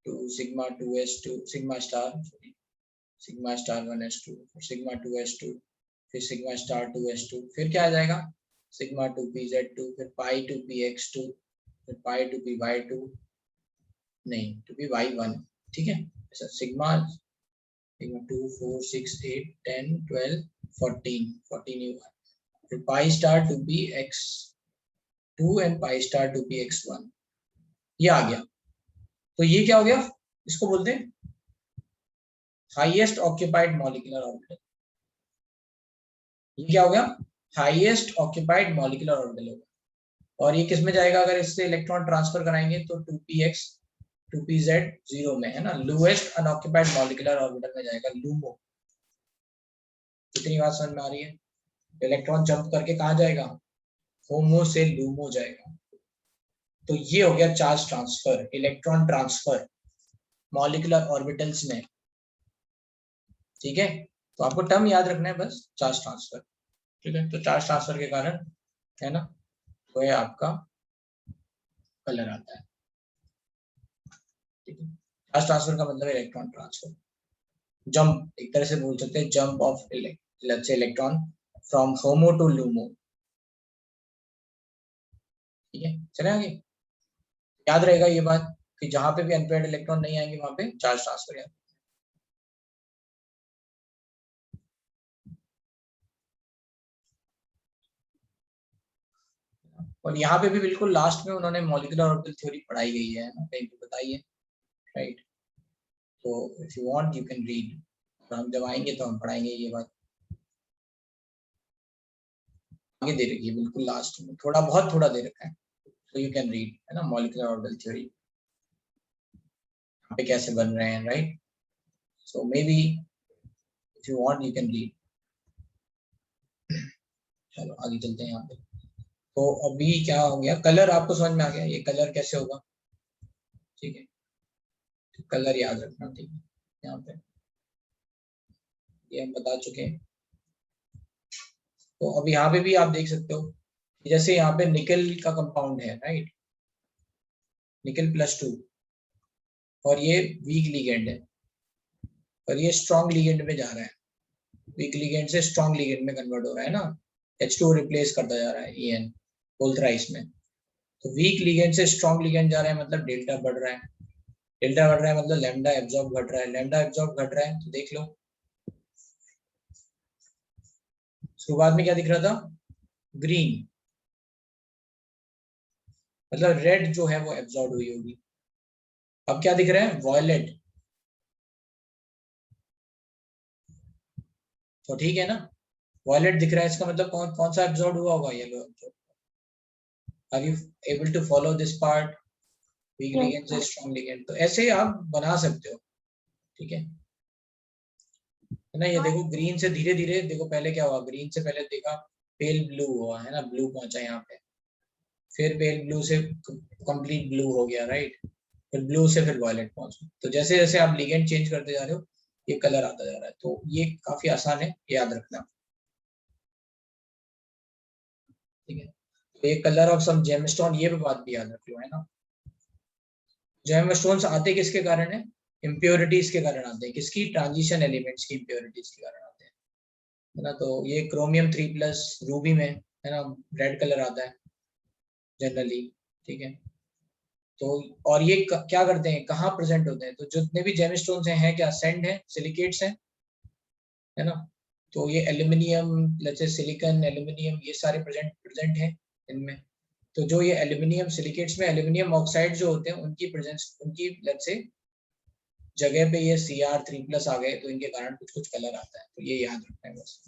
to σ2s2 sigma star 1s2 σ2s2 फिर σ2s2 फिर क्या आ जाएगा σ2pz2 फिर π2px2 फिर π2py2 नहीं to be y1। ठीक है, ऐसा सिग्मा 2 4 6 8 10 12 14 ये फिर pi star 2px2 and pi star 2px1 ये आ गया। तो ये क्या हो गया, इसको बोलते हैं हाईएस्ट ऑक्यूपाइड मॉलिक्यूलर ऑर्बिटल। ये क्या हो गया, हाईएस्ट ऑक्यूपाइड मॉलिक्यूलर ऑर्बिटल होगा। और ये किस में जाएगा, अगर इससे इलेक्ट्रॉन ट्रांसफर कराएंगे तो 2px 2pz 0 में है ना, लोएस्ट अनऑक्यूपाइड मॉलिक्यूलर ऑर्बिटल में जाएगा, लूमो। कितनी बात समझ में आ रही है? इलेक्ट्रॉन जंप करके कहाँ जाएगा, होमो से लूमो जाएगा। तो ये हो गया charge transfer, electron transfer molecular orbitals में। ठीक है, तो आपको टर्म याद रखना है बस, चार्ज ट्रांसफर। ठीक है, तो चार्ज ट्रांसफर के कारण है ना, तो ये आपका कलर आता है। ठीक है, चार्ज ट्रांसफर का मतलब इलेक्ट्रॉन ट्रांसफर, जंप, एक तरह से बोल सकते हैं jump of electron from HOMO to LUMO. ठीक है, चले आगे, याद रहेगा ये बात कि जहां पे भी अनपेयर्ड इलेक्ट्रॉन नहीं आएंगे वहां पे चार्ज ट्रांसफर है। और यहाँ पे भी बिल्कुल लास्ट में उन्होंने मॉलिक्यूलर ऑर्बिटल थ्योरी पढ़ाई गई है ना, कहीं पे बताई है, राइट। तो if you want you can read, और हम जब आएंगे तो हम पढ़ाएंगे ये बात, आगे दे रखी है बिल्कुल लास्ट में, थोड़ा बहुत थोड़ा दे रखा है, तो यू कैन रीड है ना, मॉलिक्यूलर ऑर्बिटल थ्योरी पे कैसे बन रहे हैं, right. So may be if you want you can read. चलो आगे चलते हैं यहाँ पे। तो अभी क्या हो गया, कलर आपको समझ में आ गया, ये कलर कैसे होगा। ठीक है, तो कलर याद रखना। ठीक है, यहाँ पे ये हम बता चुके हैं। तो अब यहाँ पे भी आप देख सकते हो, जैसे यहाँ पे निकल का कंपाउंड है, राइट, निकल +2, और ये वीक लिगेंड है, और ये स्ट्रॉन्ग लिगेंड में जा रहा है, वीक लिगेंड से स्ट्रॉन्ग लिगेंड में कन्वर्ट हो रहा है ना, H2 रिप्लेस करता जा रहा है En होल थ्राइस में। तो वीक लिगेंड से स्ट्रॉन्ग लिगेंड जा रहा है, मतलब डेल्टा बढ़ रहा है, डेल्टा बढ़ रहा है मतलब लैम्डा एब्जॉर्ब घट रहा है, लैम्डा एब्जॉर्ब घट रहा है, तो देख लो शुरुआत में क्या दिख रहा था, ग्रीन, मतलब रेड जो है वो एब्जॉर्ब हुई होगी। अब क्या दिख रहा है, वॉयलेट। तो ठीक है ना, वॉयलेट दिख रहा है, इसका मतलब कौन कौन सा एब्जॉर्ब हुआ होगा, yellow absorb. Are you able to follow this part, weak ligand से स्ट्रॉन्ग लिगेंड, तो ऐसे आप बना सकते हो। ठीक है ना, ये देखो ग्रीन से धीरे धीरे देखो, पहले क्या हुआ, ग्रीन से पहले देखा पेल ब्लू हुआ है ना, ब्लू पहुंचा यहाँ पे, फिर पेल ब्लू से कंप्लीट ब्लू हो गया, राइट, फिर ब्लू से फिर वॉयलेट पहुंचा। तो जैसे जैसे आप लिगेंड चेंज करते जा रहे हो ये कलर आता जा रहा है। तो ये काफी आसान है, याद रखना। ठीक है, ये कलर ऑफ सम जेमस्टोन, ये भी बात भी याद रख लो, है ना। जेमस्टोन्स आते किसके कारण है? इम्प्योरिटीज के कारण आते हैं। किसकी? ट्रांजिशन एलिमेंट्स की इम्प्योरिटीज के कारण आते हैं, है ना। तो ये क्रोमियम 3+ रूबी में, है ना, रेड कलर आता है जनरली, ठीक है। तो और ये क्या करते हैं, कहाँ प्रेजेंट होते हैं? तो जितने भी जेमस्टोन्स हैं क्या? सैंड है, सिलिकेट्स हैं, है ना। तो ये aluminium, let's say silicon, aluminium, ये सारे प्रेजेंट हैं इनमें। तो जो ये एल्यूमिनियम सिलिकेट्स में एल्यूमिनियम ऑक्साइड जो होते हैं, उनकी प्रेजेंस, उनकी लेट्स से जगह पे ये Cr3+ आ गए, तो इनके कारण कुछ कुछ कलर आता है। तो ये याद रखना है बस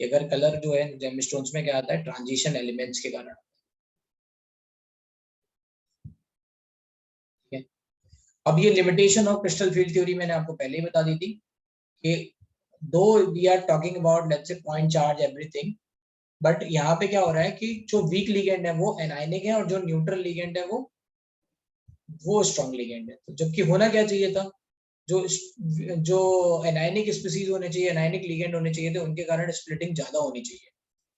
कि अगर कलर जो है जेमस्टोन्स में क्या आता है, ट्रांजिशन एलिमेंट्स के कारण। ठीक है। अब ये limitation of crystal field theory मैंने आपको पहले ही बता दी थी कि though we are talking about let's say point charge everything, but यहाँ पे क्या हो रहा है कि जो वीक लिगेंड है वो एनायनिक है और जो न्यूट्रल लिगेंड है वो स्ट्रॉन्ग लिगेंड है। तो जबकि होना क्या चाहिए था, जो एनायनिक स्पीसीज होने चाहिए, एनायनिक लिगेंड होने चाहिए थे, उनके कारण स्प्लिटिंग ज्यादा होनी चाहिए।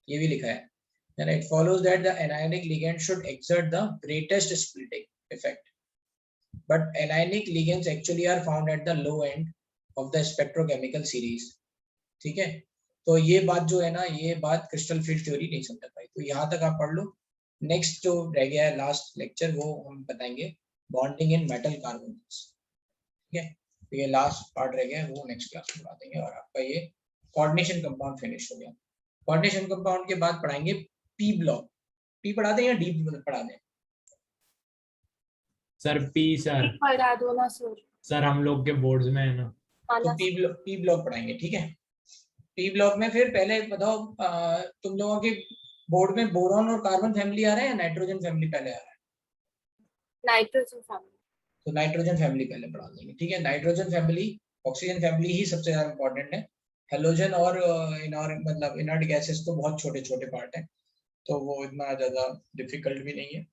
ये भी लिखा है, and it follows that the anionic ligand should exert the greatest splitting effect, but anionic ligands actually are found at the low end of the spectrochemical series। ठीक है। तो ये बात जो है ना, ये बात क्रिस्टल फील्ड थ्योरी नहीं समझ पाई, तो यहाँ तक आप पढ़ लो। नेक्स्ट जो रह गया है लास्ट लेक्चर, वो हम बताएंगे बॉन्डिंग इन मेटल कार्बोनेट्स। ठीक है, तो ये लास्ट पार्ट रह गया है, वो नेक्स्ट क्लास में बता देंगे। और आपका ये कोऑर्डिनेशन कंपाउंड फिनिश हो गया। कोऑर्डिनेशन कंपाउंड के बाद पढ़ाएंगे पी ब्लॉक। पी पढ़ा दें या डी पढ़ा दें? सर पी, सर पढ़ा दो ना सर। सर हम लोग के बोर्ड्स में है ना। तो पी ब्लॉक पढ़ाएंगे, ठीक है। पी ब्लॉक में फिर पहले बताओ, तुम लोगों के बोर्ड में बोरॉन और कार्बन फैमिली आ रहा है या नाइट्रोजन फैमिली पहले आ रहा है? Nitrogen family. तो नाइट्रोजन फैमिली पहले पढ़ा देंगे, ठीक है। नाइट्रोजन फैमिली, ऑक्सीजन फैमिली ही सबसे ज्यादा इंपॉर्टेंट है। हेलोजन और मतलब इनर्ट गैसेस तो बहुत छोटे छोटे पार्ट है, तो वो इतना ज्यादा डिफिकल्ट भी नहीं है।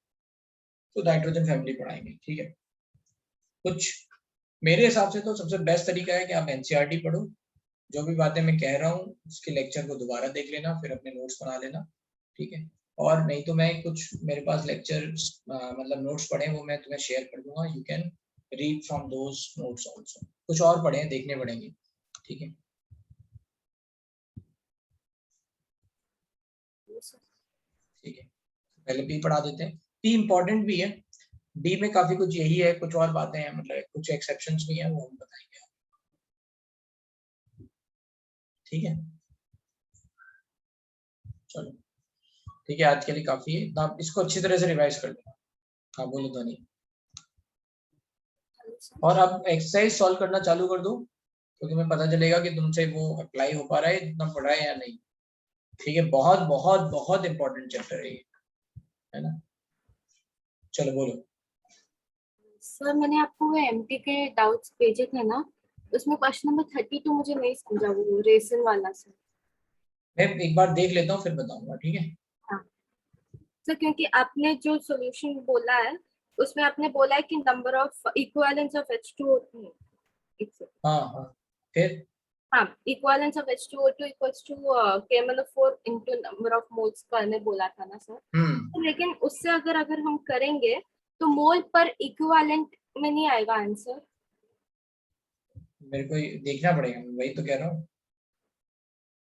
तो नाइट्रोजन फैमिली पढ़ाएंगे, ठीक है। कुछ मेरे हिसाब से तो सबसे बेस्ट तरीका है कि आप एनसीईआरटी पढ़ो। जो भी बातें मैं कह रहा हूँ उसके लेक्चर को दोबारा देख लेना, फिर अपने नोट्स बना लेना, ठीक है। और नहीं तो मैं कुछ मेरे पास लेक्चर मतलब नोट्स पढ़े, वो मैं तुम्हें शेयर कर दूंगा, you can read from those notes also. कुछ और पढ़े हैं, देखने पड़ेंगे, ठीक है। ठीक है, पहले पी पढ़ा देते हैं। पी इम्पोर्टेंट भी है, डी में काफी कुछ यही है, कुछ और बातें हैं, मतलब कुछ एक्सेप्शंस भी हैं, वो हम बताएंगे, ठीक है। चलो ठीक है, आज के लिए काफी है, आप इसको अच्छी तरह से रिवाइज कर लेना। हाँ बोलो ध्वनि। और अब एक्सरसाइज सॉल्व करना चालू कर दो, तो तुम्हें पता चलेगा कि तुमसे वो अप्लाई हो पा रहा है, जितना पढ़ा है या नहीं, ठीक है। बहुत बहुत बहुत इंपॉर्टेंट चैप्टर है ये, है ना। चलो बोलो। सर मैंने आपको वो एमटी के डाउट्स भेजे थे ना, उसमें क्वेश्चन नंबर 32 मुझे नहीं समझा, वो रेसन वाला सर। मैं एक बार देख लेता हूँ फिर बताऊंगा, ठीक है। हाँ सर, क्योंकि आपने जो सॉल्यूशन बोला है उसमें आपने बोला है कि number of equivalence of H2O2। हाँ हाँ, फिर हाँ, equivalence of H2O2 equals to KMnO4 into number of moles करने बोला था ना सर। तो लेकिन उससे अगर हम करेंगे तो मोल पर इक्विवेलेंट में नहीं आएगा आंसर। मेरे को देखना पड़ेगा, वही तो कह रहा हूँ।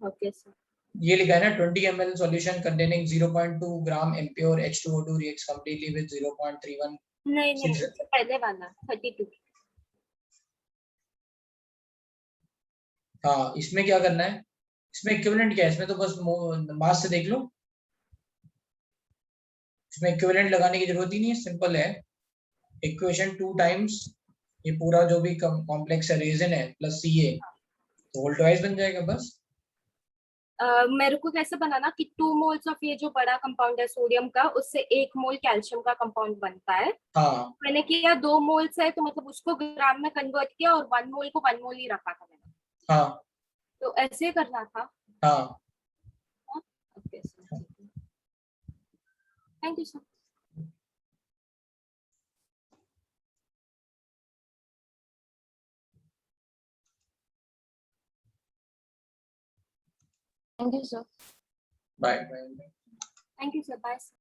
Okay sir. ये लिखा है ना 20 ml solution containing 0.2 gram impure H2O2 reacts completely with 0.31। नहीं उससे पहले वाला 32। हाँ, इसमें क्या करना है, इसमें इक्विवेलेंट क्या है, इसमें तो बस मास से देख लो, इसमें इक्विवेलेंट लगाने की जरूरत ही नहीं है, सिंपल है। इक्वेशन 2 टाइम्स ये पूरा जो भी कॉम्प्लेक्स है रेजन है प्लस Ca, तो वोल्टवाइज बन जाएगा बस। मेरे को कैसे बनाना कि 2 मोल्स ऑफ ये जो बड़ा कंपाउंड है सोडियम का, उससे 1 मोल कैल्शियम का कंपाउंड बनता है। हाँ मैंने किया 2 मोल्स है तो मतलब उसको ग्राम में कन्वर्ट किया और 1 मोल को 1 मोल ही रखा था मैंने। हाँ तो ऐसे करना था। हाँ। Okay sir, thank you sir. Thank you sir. Bye bye. Thank you sir, bye.